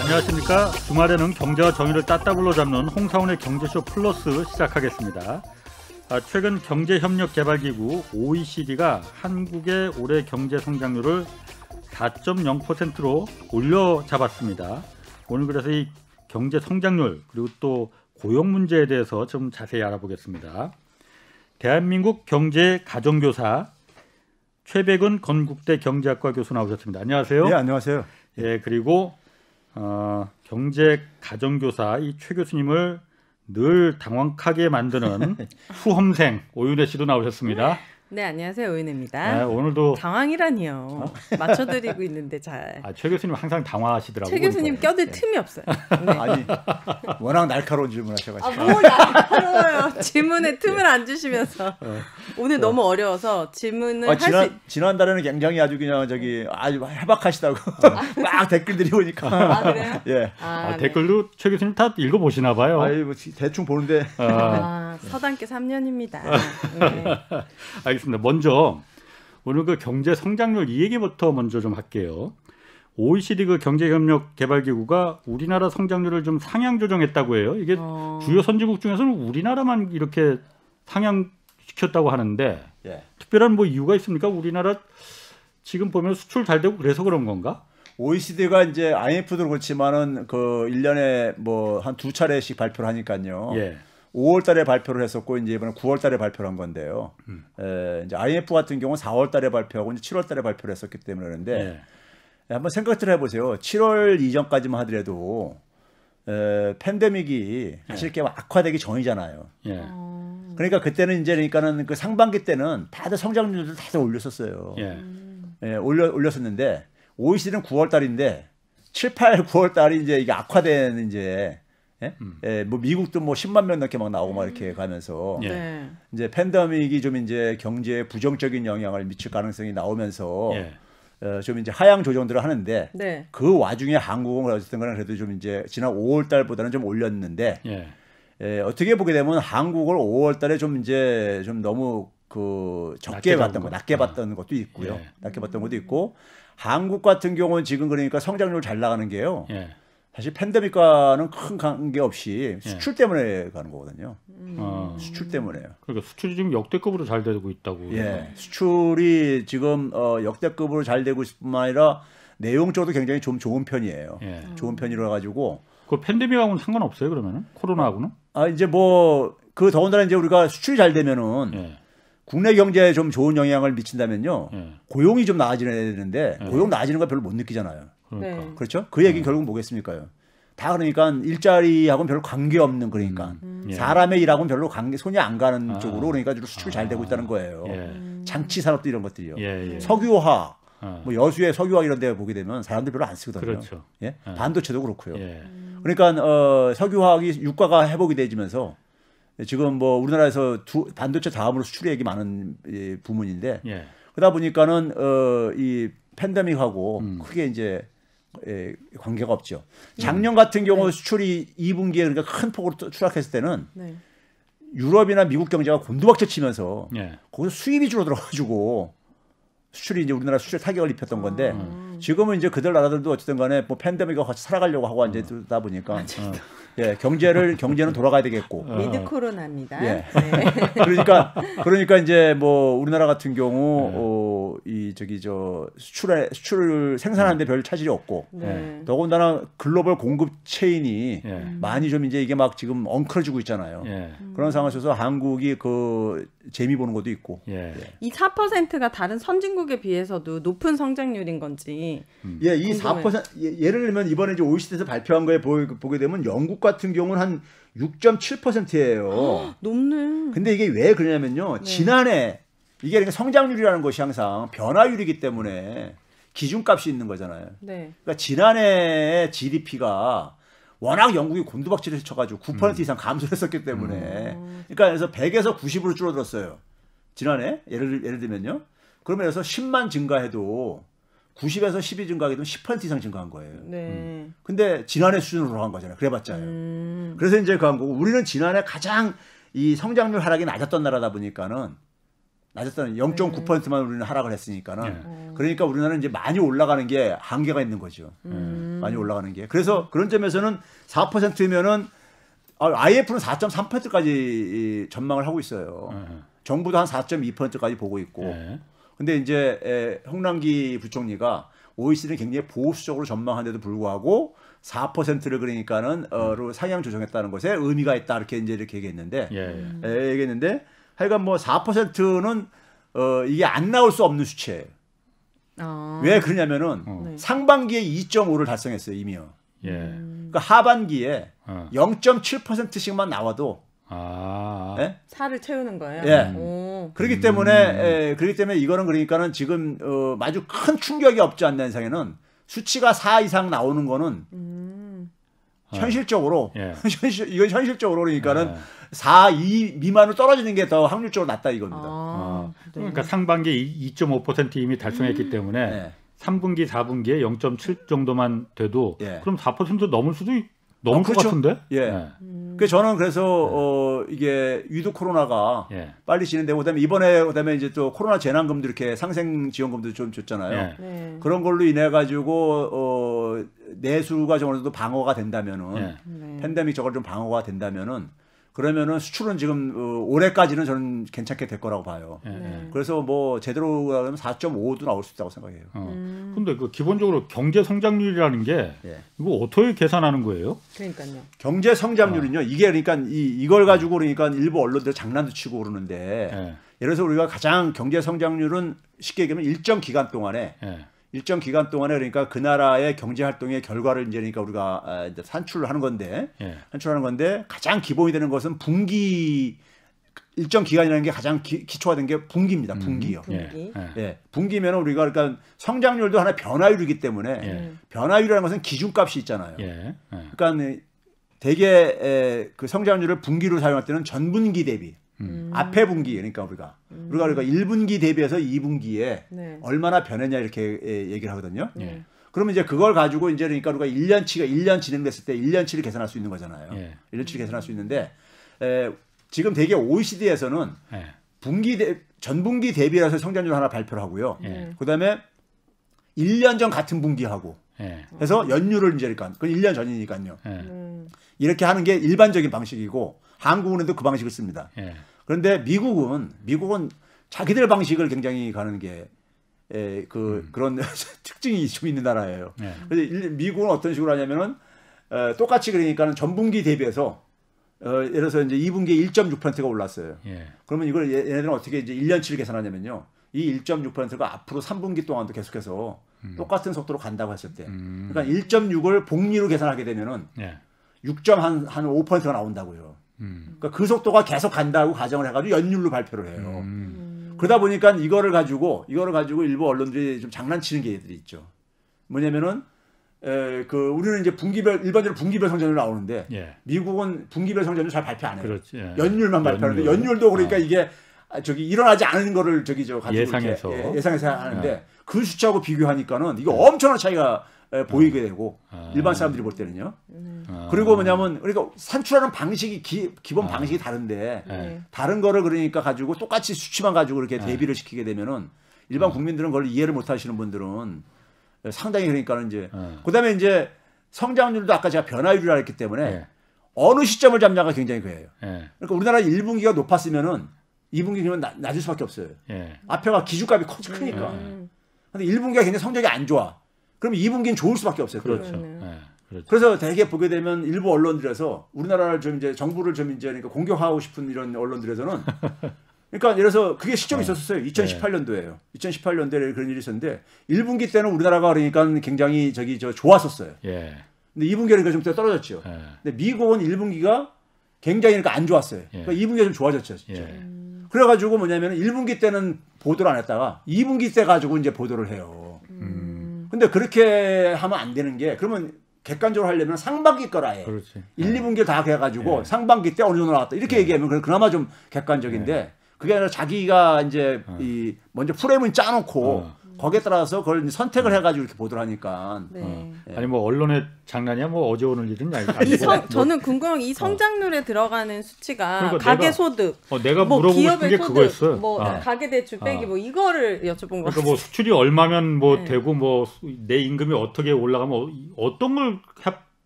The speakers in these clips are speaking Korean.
안녕하십니까. 주말에는 경제와 정의를 따따블로 잡는 홍사원의 경제쇼 플러스 시작하겠습니다. 최근 경제협력개발기구 OECD가 한국의 올해 경제 성장률을 4.0%로 올려잡았습니다. 오늘 그래서 이 경제 성장률 그리고 또 고용 문제에 대해서 좀 자세히 알아보겠습니다. 대한민국 경제 가정교사 최백은 건국대 경제학과 교수 나오셨습니다. 안녕하세요. 네, 안녕하세요. 예, 그리고 경제 가정교사 이 최 교수님을 늘 당황하게 만드는 수험생 오윤혜 씨도 나오셨습니다. 네, 안녕하세요. 오윤혜입니다. 네, 오늘도 당황이라니요. 맞춰드리고 있는데 잘. 최 교수님 항상 당황하시더라고요. 최 교수님 껴들 틈이 없어요. 네. 아니, 워낙 날카로운 질문하셔가지고. 뭘 날카로워요. 질문에 틈을 안 주시면서. 오늘 너무 어려워서 질문을 할 수. 지난달에는 굉장히 아주 그냥 아주 해박하시다고 막 댓글들이 오니까. 아, 그래요? 예. 네. 댓글도 최 교수님 다 읽어보시나 봐요. 뭐 대충 보는데. 서당계 3년입니다. 네. 알겠습니다. 먼저 오늘 그 경제 성장률 이 얘기부터 먼저 좀 할게요. OECD 그 경제협력개발기구가 우리나라 성장률을 좀 상향 조정했다고 해요. 이게 주요 선진국 중에서는 우리나라만 이렇게 상향시켰다고 하는데 예. 특별한 뭐 이유가 있습니까? 우리나라 지금 보면 수출 잘 되고 그래서 그런 건가? OECD가 이제 IMF도 그렇지만은 그 1년에 뭐 한 두 차례씩 발표를 하니까요. 예. 5월 달에 발표를 했었고 이제 이번에 9월 달에 발표를 한 건데요. 이제 IMF 같은 경우는 4월 달에 발표하고 이제 7월 달에 발표를 했었기 때문에 그런데 한번 생각을 해보세요. 7월 이전까지만 하더라도 팬데믹이 사실 이렇게 악화되기 전이잖아요. 예. 그러니까 그때는 이제 그러니까는 그 상반기 때는 다들 성장률도 다들 올렸었어요. 예. 올렸었는데 OECD는 9월 달인데 7, 8, 9월 달이 이제 이게 악화된 이제 뭐 미국도 뭐 10만 명 넘게 막 나오고 막 이렇게 가면서 네. 이제 팬데믹이 좀 이제 경제에 부정적인 영향을 미칠 가능성이 나오면서 좀 이제 하향 조정들을 하는데 네. 그 와중에 한국은 어쨌든 간에 그래도 좀 이제 지난 5월 달보다는 좀 올렸는데 어떻게 보게 되면 한국을 5월 달에 좀 이제 좀 너무 그 적게 봤던 거, 낮게 봤던 것도 있고요. 낮게 봤던 것도 있고 한국 같은 경우는 지금 그러니까 성장률 잘 나가는 게요. 사실 팬데믹과는 큰 관계 없이 수출 때문에 가는 거거든요. 수출 때문에요. 그러니까 수출이 지금 역대급으로 잘 되고 있다고. 예, 수출이 지금 역대급으로 잘 되고 있을 뿐만 아니라 내용적으로 굉장히 좀 좋은 편이에요. 좋은 편이라 가지고. 그 팬데믹하고는 상관없어요 그러면은 코로나하고는? 이제 뭐 그 더군다나 이제 우리가 수출이 잘 되면은 국내 경제에 좀 좋은 영향을 미친다면요. 고용이 좀 나아지는 되는데 고용 나아지는 거 별로 못 느끼잖아요. 그러니까. 네. 그렇죠? 그 얘기는 결국 뭐겠습니까요? 다 그러니까 일자리하고는 별로 관계 없는 그러니까 사람의 일하고는 별로 손이 안 가는 쪽으로 그러니까 주로 수출이 잘 되고 있다는 거예요. 장치 산업도 이런 것들이요. 석유화학, 뭐 여수의 석유화학 이런 데 보게 되면 사람들 별로 안 쓰거든요. 그렇죠. 반도체도 그렇고요. 그러니까 석유화학이 유가가 회복이 되지면서 지금 뭐 우리나라에서 반도체 다음으로 수출액이 많은 부문인데 그러다 보니까는 이 팬데믹하고 크게 이제 관계가 없죠. 작년 같은 경우 수출이 2분기에 그러니까 큰 폭으로 추락했을 때는 유럽이나 미국 경제가 곤두박질 치면서 거기서 수입이 줄어들어가지고 수출이 이제 우리나라 수출 타격을 입혔던 건데 지금은 이제 그들 나라들도 어쨌든 간에 뭐 팬데믹과 같이 살아가려고 하고 이제 그러다 보니까 경제는 돌아가야 되겠고 미드 코로나입니다. 네. 그러니까 이제 뭐 우리나라 같은 경우 수출을 생산하는데 별 차질이 없고 더군다나 글로벌 공급 체인이 많이 좀 이제 이게 막 지금 엉클어지고 있잖아요. 그런 상황에서 한국이 그 재미 보는 것도 있고. 이 4%가 다른 선진국에 비해서도 높은 성장률인 건지. 이 4% 예를 들면 이번에 이제 OECD에서 발표한 거에 보게 되면 영국 같은 경우는 한 6.7%예요. 높네. 근데 이게 왜 그러냐면요. 지난해 이게 그러니까 성장률이라는 것이 항상 변화율이기 때문에 기준값이 있는 거잖아요. 그러니까 지난해 GDP가 워낙 영국이 곤두박질을 쳐가지고 9% 이상 감소했었기 때문에 그러니까 그래서 100에서 90으로 줄어들었어요. 지난해 예를 들면요. 그러면 그래서 10만 증가해도 90에서 10이 증가하게 되면 10% 이상 증가한 거예요. 근데 지난해 수준으로 돌아간 거잖아요. 그래봤자요. 그래서 이제 그 한국 우리는 지난해 가장 이 성장률 하락이 낮았던 나라다 보니까는 낮았던 0.9%만 우리는 하락을 했으니까는 그러니까 우리나라는 이제 많이 올라가는 게 한계가 있는 거죠. 많이 올라가는 게. 그래서 그런 점에서는 4%면은 IMF는 4.3%까지 전망을 하고 있어요. 정부도 한 4.2%까지 보고 있고. 근데 이제 홍남기 부총리가 OECD는 굉장히 보수적으로 전망한데도 불구하고 4%를 그러니까는 상향 조정했다는 것에 의미가 있다 이렇게 얘기했는데 얘기했는데 하여간 뭐 4%는 이게 안 나올 수 없는 수치예요. 왜 그러냐면은 상반기에 2.5를 달성했어요 이미요. 그러니까 하반기에 0.7%씩만 나와도 살을 채우는 거예요. 그렇기 때문에 이거는 그러니까는 지금 아주 큰 충격이 없지 않는 이상에는 수치가 4 이상 나오는 거는 현실적으로 이건 현실적으로 그러니까는 4, 2 미만으로 떨어지는 게 더 확률적으로 낫다 이겁니다. 그러니까 상반기 2.5% 이미 달성했기 때문에 3분기, 4분기에 0.7 정도만 돼도 그럼 4% 넘을 수도 넘을 것 그렇죠. 같은데? 그 저는 그래서 이게 위드 코로나가 빨리 진행되고 그다음에 이제 또 코로나 재난금도 이렇게 상생 지원금도 좀 줬잖아요. 그런 걸로 인해 가지고 내수가 좀 어느 정도 방어가 된다면은 팬데믹 저걸 좀 방어가 된다면은 그러면은 수출은 지금 올해까지는 저는 괜찮게 될 거라고 봐요. 그래서 뭐 제대로 가면 4.5도 나올 수 있다고 생각해요. 근데 그 기본적으로 경제 성장률이라는 게 이거 어떻게 계산하는 거예요? 그러니까요. 경제 성장률은요. 이게 그러니까 이걸 가지고 그러니까 일부 언론들 장난도 치고 그러는데 예를 들어서 우리가 가장 경제 성장률은 쉽게 얘기하면 일정 기간 동안에 그러니까 그 나라의 경제 활동의 결과를 이제 그러니까 우리가 이제 산출을 하는 건데 가장 기본이 되는 것은 분기 일정 기간이라는 게 가장 기초가 된 게 분기입니다. 분기요. 분기면 우리가 그러니까 성장률도 하나 변화율이기 때문에 변화율이라는 것은 기준값이 있잖아요. 그러니까 대개 그 성장률을 분기로 사용할 때는 전분기 대비 앞에 분기 그러니까 우리가 1분기 대비해서 2분기에 얼마나 변했냐 이렇게 얘기를 하거든요. 그러면 이제 그걸 가지고 이제 그러니까 우리가 1년 진행됐을 때 1년치를 계산할 수 있는 거잖아요. 1년치를 계산할 수 있는데 지금 대개 OECD에서는 전분기 대비해서 성장률 하나 발표를 하고요. 그다음에 1년 전 같은 분기하고 해서 연율을 이제 그러니까 그건 1년 전이니까요. 이렇게 하는 게 일반적인 방식이고 한국은행도 그 방식을 씁니다. 그런데 미국은 자기들 방식을 굉장히 가는 게 그런 특징이 좀 있는 나라예요. 그래서 미국은 어떤 식으로 하냐면은 똑같이 그러니까는 전분기 대비해서 예를 들어서 이제 2분기에 1.6%가 올랐어요. 그러면 이걸 얘네들은 어떻게 이제 1년치를 계산하냐면요. 이 1.6%가 앞으로 3분기 동안도 계속해서 똑같은 속도로 간다고 했을 때, 그러니까 1.6을 복리로 계산하게 되면은 6.5%가 나온다고요. 그러니까 그 속도가 계속 간다고 가정을 해가지고 연율로 발표를 해요. 그러다 보니까 이거를 가지고 일부 언론들이 좀 장난치는 게 애들이 있죠. 뭐냐면은 우리는 이제 일반적으로 분기별 성장률 나오는데 미국은 분기별 성장률 잘 발표 안 해요. 연율만 발표하는데 연율도 그러니까 이게 일어나지 않은 거를 가지고 예상해서 하는데 그 수치하고 비교하니까는 이게 엄청난 차이가 보이게 되고 일반 사람들이 볼 때는요. 그리고 뭐냐면 그러니까 산출하는 방식이 기본 방식이 다른데 다른 거를 그러니까 가지고 똑같이 수치만 가지고 이렇게 대비를 시키게 되면은 일반 국민들은 그걸 이해를 못 하시는 분들은 상당히 그러니까는 이제 그다음에 이제 성장률도 아까 제가 변화율이라 했기 때문에 어느 시점을 잡냐가 굉장히 그래요. 그러니까 우리나라 1분기가 높았으면은 2분기는 낮을 수밖에 없어요. 앞에가 기준값이 크니까. 근데 1분기가 굉장히 성적이 안 좋아. 그럼 2분기는 좋을 수밖에 없어요. 그렇죠. 그래서 대개 보게 되면 일부 언론들에서 우리나라를 좀 이제 정부를 좀 이제 그러니까 공격하고 싶은 이런 언론들에서는 그러니까 예를 들어서 그게 시점이 있었어요. 2018년도예요. 2018년도에 그런 일이 있었는데 1분기 때는 우리나라가 그러니까 굉장히 좋았었어요. 근데 2분기는 좀 떨어졌죠. 근데 미국은 1분기가 굉장히 그러니까 안 좋았어요. 그러니까 2분기가 좀 좋아졌죠. 진짜. 그래가지고 뭐냐면 1분기 때는 보도를 안 했다가 2분기 때 가지고 이제 보도를 해요. 근데 그렇게 하면 안 되는 게 그러면 객관적으로 하려면 상반기 거라 해. 1, 2분기 다 해가지고 상반기 때 어느 정도 나왔다. 이렇게 얘기하면 그나마 좀 객관적인데 그게 아니라 자기가 이제 먼저 프레임을 짜놓고 거기에 따라서 그걸 선택을 해가지고 이렇게 보도를 하니까. 네. 아니 뭐 언론의 장난이야 뭐 어제 오늘 일은 아니고. 저는 궁금한 게 이 성장률에 들어가는 수치가 그러니까 가계 소득, 내가 물어보고 싶은 게 그거였어. 뭐 가계 대출 빼기 뭐 이거를 여쭤본 거. 그러니까 뭐 수출이 얼마면 뭐 되고 뭐 내 임금이 어떻게 올라가면 어떤 걸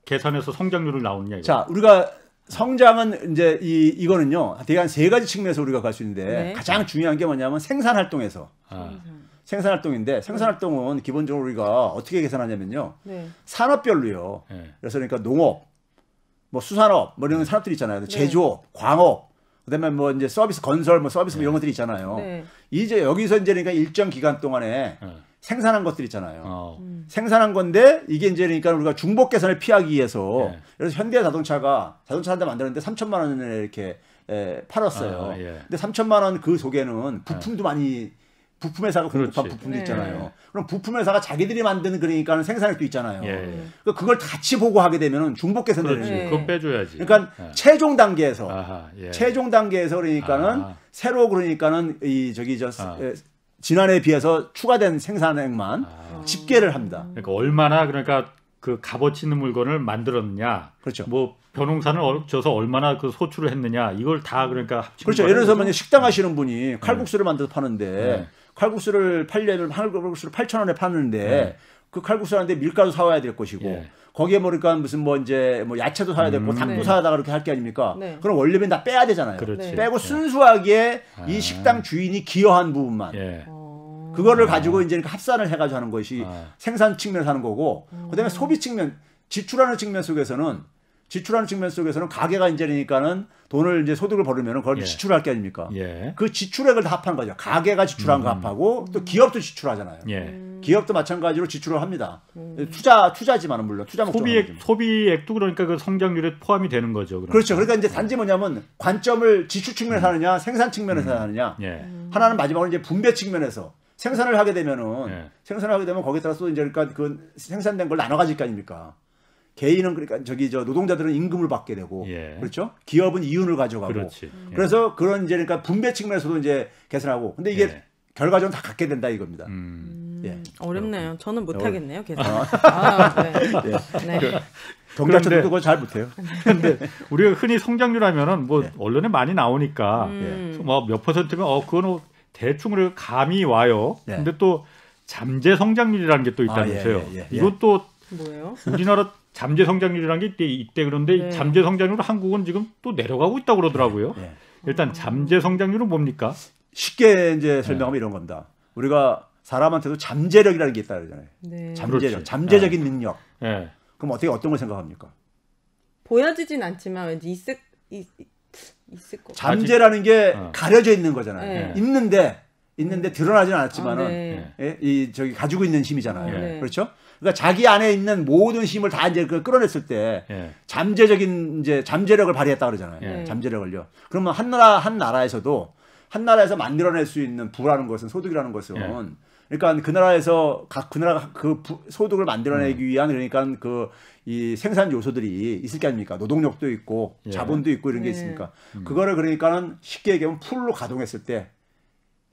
계산해서 성장률을 나오느냐 이거. 자, 우리가 성장은 이제 이거는요 대개 한 세 가지 측면에서 우리가 갈 수 있는데 가장 중요한 게 뭐냐면 생산 활동에서. 생산 활동인데 생산 활동은 기본적으로 우리가 어떻게 계산하냐면요. 산업별로요. 그래서 그러니까 농업, 뭐 수산업, 뭐 이런 산업들이 있잖아요. 제조업, 광업, 그다음에 뭐 이제 서비스, 건설, 뭐 서비스 뭐 이런 것들이 있잖아요. 이제 여기서 이제 그러니까 일정 기간 동안에 생산한 것들 있잖아요. 생산한 건데 이게 이제 그러니까 우리가 중복 계산을 피하기 위해서 그래서 현대자동차가 자동차 한 대 만드는데 3천만 원에 이렇게 팔았어요. 근데 3천만 원 그 속에는 부품도 많이 부품 회사가 공급한 부품도 있잖아요. 그럼 부품 회사가 자기들이 만드는 그러니까는 생산력도 있잖아요. 그러니까 그걸 같이 보고 하게 되면은 중복 계산되는 거예요. 그거 빼줘야지. 그러니까 최종 단계에서 최종 단계에서 그러니까는 새로 그러니까는 이 지난해에 비해서 추가된 생산액만 집계를 합니다. 그러니까 얼마나 그러니까 그 값어치 있는 물건을 만들었느냐. 그렇죠. 뭐 벼농산을 줘서 얼마나 그 소출을 했느냐. 이걸 다 그러니까 합친 그렇죠. 예를 들어서 만약 식당 하시는 분이 칼국수를 만들어서 파는데 칼국수를 8,000원에 파는데 그 칼국수 하는데 밀가루 사와야 될 것이고 거기에 그러니까 무슨 뭐 이제 뭐 야채도 사야 되고 닭도 사다가 그렇게 할 게 아닙니까? 그럼 원료비는 다 빼야 되잖아요. 빼고 순수하게 이 식당 주인이 기여한 부분만 그거를 가지고 이제 합산을 해가지고 하는 것이 생산 측면에서 하는 거고 그다음에 소비 측면, 지출하는 측면 속에서는 가게가 이제 그러니까는 돈을 이제 소득을 벌으면 그걸 지출할 게 아닙니까? 그 지출액을 다 합한 거죠. 가게가 지출한 거 합하고 또 기업도 지출하잖아요. 기업도 마찬가지로 지출을 합니다. 투자지만은 물론 투자 목적으로 소비액도 그러니까 그 성장률에 포함이 되는 거죠. 그러니까. 그렇죠. 그러니까 이제 단지 뭐냐면 관점을 지출 측면에서 하느냐, 생산 측면에서 하느냐. 하나는 마지막으로 이제 분배 측면에서 생산을 하게 되면은 거기에 따라서 이제 그러니까 그 생산된 걸 나눠 가질 거 아닙니까? 개인은 그러니까 노동자들은 임금을 받게 되고 그렇죠? 기업은 이윤을 가져가고 그래서 그런 이제 그러니까 분배 측면에서도 이제 계산하고 근데 이게 결과적으로 다 갖게 된다 이겁니다. 어렵네요. 저는 못 하겠네요. 계산. 경제학자들도 그걸 잘 못해요. 그런데 우리가 흔히 성장률 하면은 뭐 언론에 많이 나오니까 뭐 몇 퍼센트면 그거는 대충 우리가 감이 와요. 근데 또 잠재 성장률이라는 게 또 있다면서요. 이것도 뭐예요? 우리나라 잠재 성장률이라는 게 있대 그런데 잠재 성장률은 한국은 지금 또 내려가고 있다고 그러더라고요. 일단 잠재 성장률은 뭡니까? 쉽게 이제 설명하면 이런 겁니다. 우리가 사람한테도 잠재력이라는 게 있다 그러잖아요. 잠재력, 잠재적인 능력. 그럼 어떤 걸 생각합니까? 보여지진 않지만 왠지 있을 것. 잠재라는 게 가려져 있는 거잖아요. 있는데 드러나진 않았지만은 가지고 있는 힘이잖아요. 그렇죠? 그러니까 자기 안에 있는 모든 힘을 다 이제 끌어냈을 때 잠재적인 이제 잠재력을 발휘했다 그러잖아요. 잠재력을요. 그러면 한 나라에서 만들어낼 수 있는 부라는 것은 소득이라는 것은 그러니까 그 나라가 그 소득을 만들어내기 위한 그러니까 이 생산 요소들이 있을 게 아닙니까? 노동력도 있고 자본도 있고 이런 게 있으니까 그거를 그러니까는 쉽게 얘기하면 풀로 가동했을 때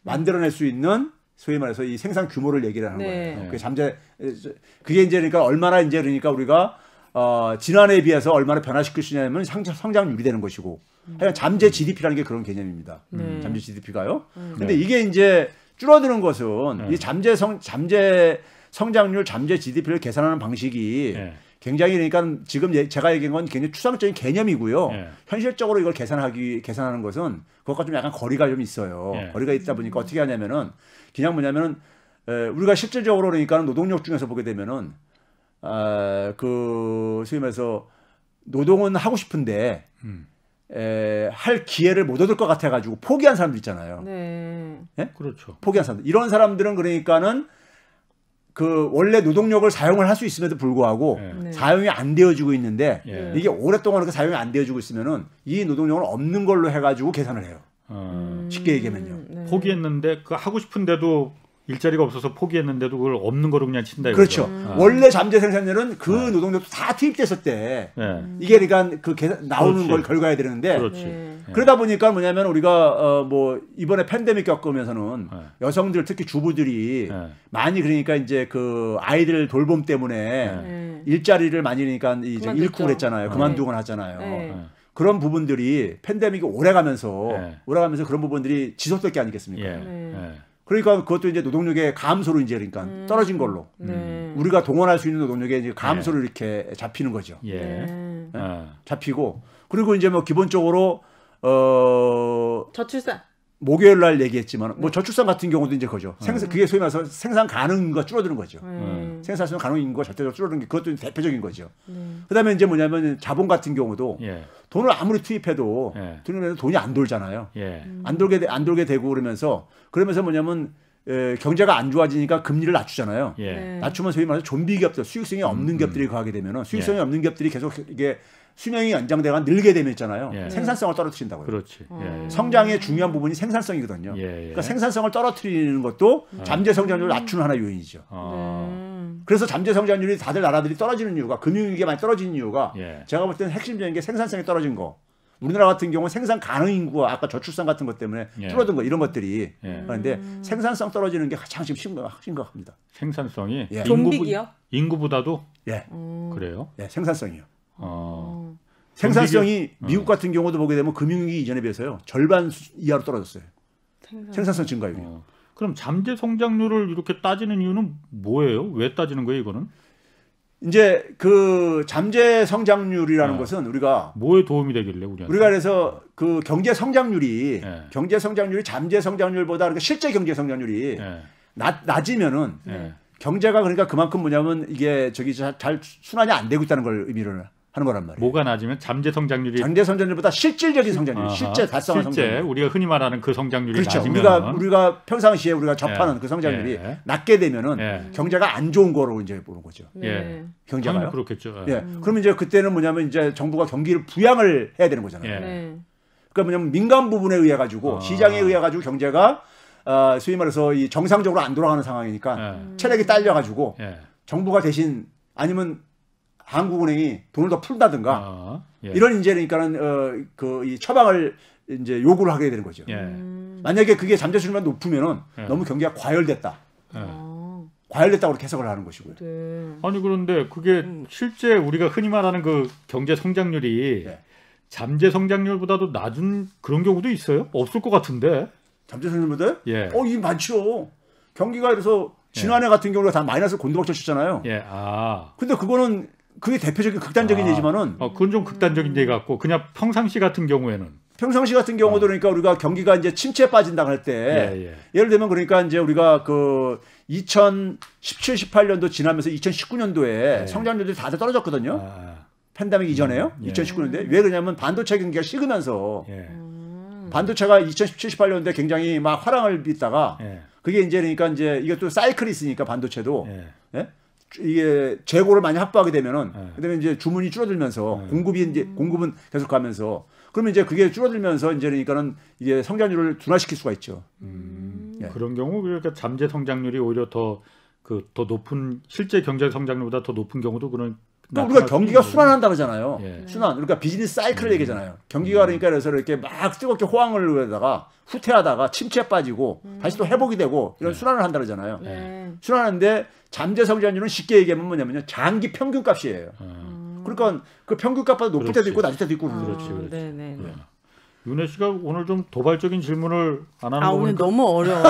만들어낼 수 있는 소위 말해서 이 생산 규모를 얘기를 하는 거예요. 그게 이제 그러니까 얼마나 이제 그러니까 우리가 지난해에 비해서 얼마나 변화시킬 수 있냐면 성장률이 되는 것이고 하여간 잠재 GDP라는 게 그런 개념입니다. 잠재 GDP가요. 근데 이게 이제 줄어드는 것은 이 잠재 성장률, 잠재 GDP를 계산하는 방식이 굉장히 그러니까 지금 제가 얘기한 건 굉장히 추상적인 개념이고요. 현실적으로 이걸 계산하는 것은 그것과 좀 약간 거리가 좀 있어요. 거리가 있다 보니까 어떻게 하냐면은 그냥 뭐냐면은 우리가 실질적으로 그러니까 노동력 중에서 보게 되면은 소위 말해서 노동은 하고 싶은데 할 기회를 못 얻을 것 같아가지고 포기한 사람들 있잖아요. 그렇죠. 포기한 사람들. 이런 사람들은 그러니까는 원래 노동력을 사용을 할 수 있음에도 불구하고 사용이 안 되어지고 있는데 이게 오랫동안 그렇게 사용이 안 되어지고 있으면은 이 노동력은 없는 걸로 해가지고 계산을 해요. 쉽게 얘기하면요. 포기했는데 하고 싶은데도 일자리가 없어서 포기했는데도 그걸 없는 거로 그냥 친다 이거죠. 그렇죠. 원래 잠재 생산률은 노동력도 다 투입됐을 때 이게 그러니까 나오는 걸 결과해야 되는데 그러다 보니까 뭐냐면 우리가 뭐 이번에 팬데믹 겪으면서는 여성들 특히 주부들이 많이 그러니까 이제 그 아이들 돌봄 때문에 일자리를 많이 그러니까 이제 잃고 그랬잖아요. 그만두곤 하잖아요. 그런 부분들이 팬데믹이 오래가면서 그런 부분들이 지속될 게 아니겠습니까? 그러니까 그것도 이제 노동력의 감소로 이제 그러니까 떨어진 걸로 우리가 동원할 수 있는 노동력의 이제 감소로 이렇게 잡히는 거죠. 잡히고 그리고 이제 뭐 기본적으로 저출산 목요일 날 얘기했지만 뭐 저출산 같은 경우도 이제 그거죠. 그게 소위 말해서 생산 가능 인구가 줄어드는 거죠. 생산 가능 인구가 절대적으로 줄어드는 게 그것도 대표적인 거죠. 그다음에 이제 뭐냐면 자본 같은 경우도 돈을 아무리 투입해도 돈이 안 돌잖아요. 안 돌게 되고 그러면서 뭐냐면 경제가 안 좋아지니까 금리를 낮추잖아요. 낮추면 소위 말해서 좀비 기업들, 수익성이 없는 기업들이 가게 되면은 수익성이 없는 기업들이 계속 이게 수명이 연장되거나 늘게 되면 있잖아요. 생산성을 떨어뜨린다고요. 그렇지. 성장의 중요한 부분이 생산성이거든요. 그러니까 생산성을 떨어뜨리는 것도 잠재 성장률을 낮추는 하나의 요인이죠. 그래서 잠재 성장률이 다들 나라들이 떨어지는 이유가 금융위기가 많이 떨어지는 이유가 제가 볼 때는 핵심적인 게 생산성이 떨어진 거. 우리나라 같은 경우는 생산 가능 인구와 아까 저출산 같은 것 때문에 줄어든 거 이런 것들이 그런데 생산성 떨어지는 게 가장 지금 심각합니다. 생산성이 좀비기요? 인구보다도 그래요? 생산성이요. 생산성이 미국 같은 경우도 보게 되면 금융위기 이전에 비해서요 절반 이하로 떨어졌어요. 생산성 증가율이. 그럼 잠재 성장률을 이렇게 따지는 이유는 뭐예요? 왜 따지는 거예요, 이거는? 이제 그 잠재 성장률이라는 것은 우리가 뭐에 도움이 되길래 우리가 그래서 그 경제 성장률이 잠재 성장률보다 그러니까 실제 경제 성장률이 낮으면은 경제가 그러니까 그만큼 뭐냐면 이게 잘 순환이 안 되고 있다는 걸 의미를 하는 거란 말이에요. 뭐가 낮으면 잠재 성장률이 잠재 성장률보다 실질적인 성장률, 실제 달성한 성장률. 우리가 흔히 말하는 그 성장률이 그렇죠. 낮으면 우리가 평상시에 우리가 접하는 그 성장률이 낮게 되면은 경제가 안 좋은 거로 이제 보는 거죠. 경제가요. 그렇겠죠. 그러면 이제 그때는 뭐냐면 이제 정부가 경기를 부양을 해야 되는 거잖아요. 그러니까 뭐냐면 민간 부분에 의해 가지고 시장에 의해 가지고 경제가 소위 말해서 이 정상적으로 안 돌아가는 상황이니까 체력이 딸려 가지고 정부가 대신 아니면 한국은행이 돈을 더 푼다든가 이런 이제 그러니까는 이 처방을 이제 요구를 하게 되는 거죠. 만약에 그게 잠재 수준만 높으면은 너무 경기가 과열됐다. 과열됐다고 그렇게 해석을 하는 것이고요. 아니 그런데 그게 실제 우리가 흔히 말하는 그 경제 성장률이 잠재 성장률보다도 낮은 그런 경우도 있어요? 없을 것 같은데. 잠재 성장률보다? 이 많죠. 경기가 그래서 지난해 같은 경우가 다 마이너스 곤두박질 쳤잖아요. 근데 그게 대표적인 극단적인 예지만은 그건 좀 극단적인 예 같고 그냥 평상시 같은 경우에는 경우도 그러니까 우리가 경기가 이제 침체에 빠진다고 할 때 예를 들면 그러니까 이제 우리가 그 2017, 18년도 지나면서 2019년도에 성장률이 다들 떨어졌거든요. 팬데믹 이전에요. 2019년도에 왜 그러냐면 반도체 경기가 식으면서 반도체가 2017, 18년도에 굉장히 막 화랑을 빚다가 그게 이제 그러니까 이제 이것도 사이클이 있으니까 반도체도 이게 재고를 많이 확보하게 되면은 그다음에 이제 주문이 줄어들면서 공급은 계속 가면서 그러면 이제 그게 줄어들면서 이제 그러니까는 이게 성장률을 둔화시킬 수가 있죠. 그런 경우 그러니까 잠재 성장률이 오히려 더 높은 실제 경제 성장률보다 더 높은 경우도 그런. 우리가 경기가 순환한다 그러잖아요. 순환. 그러니까 비즈니스 사이클을 얘기잖아요. 경기가 그러니까 그래서 이렇게 막 뜨겁게 호황을 하다가 후퇴하다가 침체에 빠지고 다시 또 회복이 되고 이런 순환을 한다 그러잖아요. 순환하는데 잠재 성장률은 쉽게 얘기하면 뭐냐면요. 장기 평균값이에요. 그러니까 그 평균값보다 높을 때도 있고 낮을 때도 있고 그렇지. 윤혜 씨가 오늘 좀 도발적인 질문을 안 하는 거 오늘 보니까 너무 어려워.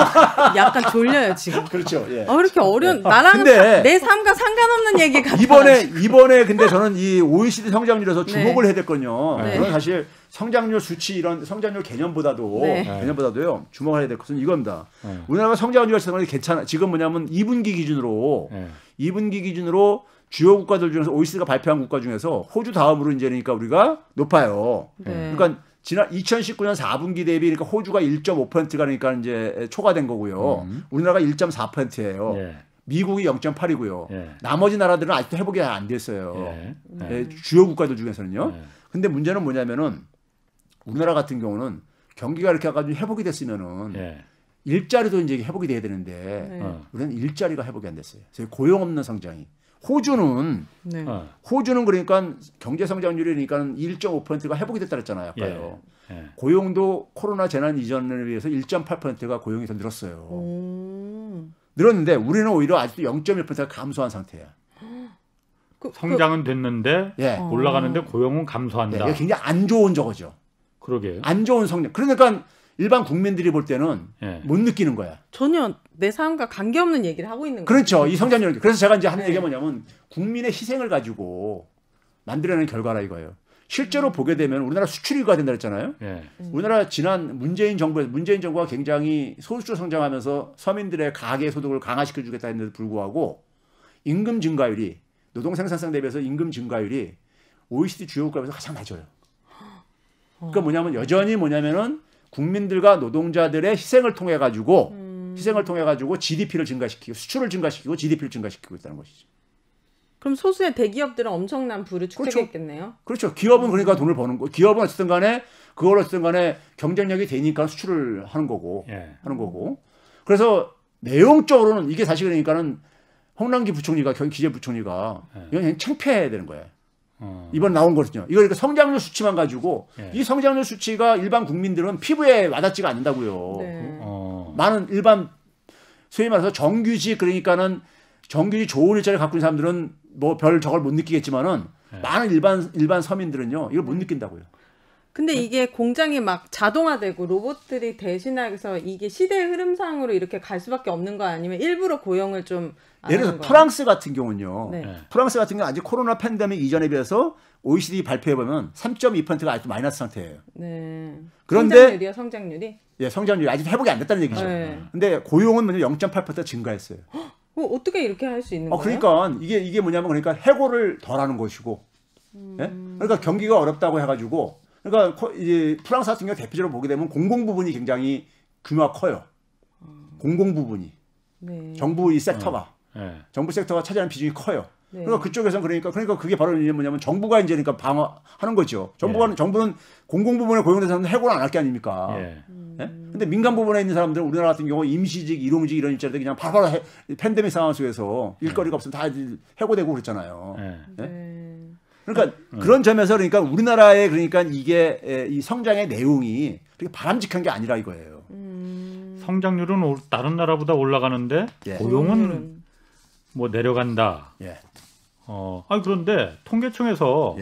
약간 졸려요 지금. 그렇죠. 왜 이렇게 어려운 나랑은 내 삶과 상관없는 얘기 같아. 이번에 근데 저는 이 OECD 성장률에서 주목을 해야 됐거든요. 그건 사실 성장률 수치 이런 성장률 개념보다도요 주목을 해야 될 것은 이겁니다. 우리나라가 성장률이 괜찮아. 지금 뭐냐면 2분기 기준으로 주요 국가들 중에서 OECD가 발표한 국가 중에서 호주 다음으로 이제 그러니까 우리가 높아요. 그러니까 지난 2019년 4분기 대비 그러니까 호주가 1.5%가 그러니까 이제 초과된 거고요. 우리나라가 1.4%예요. 미국이 0.8이고요. 나머지 나라들은 아직도 회복이 안 됐어요. 주요 국가들 중에서는요. 근데 문제는 뭐냐면은 우리나라 같은 경우는 경기가 이렇게 가지고 회복이 됐으면은 일자리도 이제 회복이 돼야 되는데 우리는 일자리가 회복이 안 됐어요. 그래서 고용 없는 성장이 호주는 네. 호주는 그러니까 경제 성장률이 그러니까 1.5%가 회복이 됐다 그랬잖아요. 아까요. 고용도 코로나 재난 이전에 비해서 1.8%가 고용이 더 늘었어요. 늘었는데 우리는 오히려 아직도 0.1%가 감소한 상태야. 성장은 됐는데 올라가는데 고용은 감소한다. 이게 굉장히 안 좋은 저거죠. 그러게요. 안 좋은 성장. 그러니까 일반 국민들이 볼 때는 못 느끼는 거야. 전혀 내 삶과 관계없는 얘기를 하고 있는 거예요. 그렇죠. 이 성장률. 그래서 제가 이제 하는 얘기가 뭐냐면 국민의 희생을 가지고 만들어내는 결과라 이거예요. 실제로 보게 되면 우리나라 수출이가 된다 그랬잖아요. 우리나라 지난 문재인 정부가 굉장히 소수로 성장하면서 서민들의 가계 소득을 강화시켜 주겠다 했는데도 불구하고 임금 증가율이 노동 생산성 대비해서 임금 증가율이 OECD 주요 국가에서 가장 낮아요. 그러니까 뭐냐면 여전히 뭐냐면은 국민들과 노동자들의 희생을 통해 가지고 GDP를 증가시키고 수출을 증가시키고 GDP를 증가시키고 있다는 것이죠. 그럼 소수의 대기업들은 엄청난 부를 축적했겠네요. 그렇죠. 기업은 그러니까 돈을 버는 거. 기업은 어쨌든 간에 그걸 어쨌든 간에 경쟁력이 되니까 수출을 하는 거고. 그래서 내용적으로는 이게 사실 그러니까는 홍남기 부총리가 기재부총리가 이건 그냥 창피해야 되는 거예요. 이번 나온 거거든요. 이거 그러니까 성장률 수치만 가지고 이 성장률 수치가 일반 국민들은 피부에 와닿지가 않는다고요. 많은 일반 소위 말해서 정규직 그러니까는 정규직 좋은 일자리 갖고 있는 사람들은 뭐 별 저걸 못 느끼겠지만은 많은 일반 서민들은요 이걸 못 느낀다고요. 근데 이게 공장이 막 자동화되고 로봇들이 대신해서 이게 시대의 흐름상으로 이렇게 갈 수밖에 없는 거 아니면 일부러 고용을 좀 예를 들어서 프랑스 같은 경우는요. 프랑스 같은 경우는 아직 코로나 팬데믹 이전에 비해서 OECD 발표해 보면 3.2%가 아직도 마이너스 상태예요. 그런데 성장률이? 예, 성장률이 아직 회복이 안 됐다는 얘기죠. 근데 고용은 먼저 0.8% 증가했어요. 어떻게 이렇게 할 수 있는 거예요? 그러니까 이게 뭐냐면 그러니까 해고를 덜하는 것이고, 그러니까 경기가 어렵다고 해가지고, 그러니까 이제 프랑스 같은 경우 대표적으로 보게 되면 공공 부분이 굉장히 규모가 커요. 공공 부분이 정부 이 섹터가 정부 섹터가 차지하는 비중이 커요. 그러니까 그쪽에서는 그러니까 그게 바로 이제 뭐냐면 정부가 이제 그러니까 방어하는 거죠. 정부는 공공 부분에 고용된 사람들 해고를 안 할 게 아닙니까? 근데 민간 부분에 있는 사람들은 우리나라 같은 경우 임시직, 일용직 이런 일자리들 그냥 바로 팬데믹 상황 속에서 일거리가 없으면 다 해고되고 그랬잖아요. 그러니까 그런 점에서 그러니까 우리나라의 그러니까 이게 이 성장의 내용이 그렇게 바람직한 게 아니라 이거예요. 성장률은 다른 나라보다 올라가는데 고용은 뭐 내려간다. 그런데 통계청에서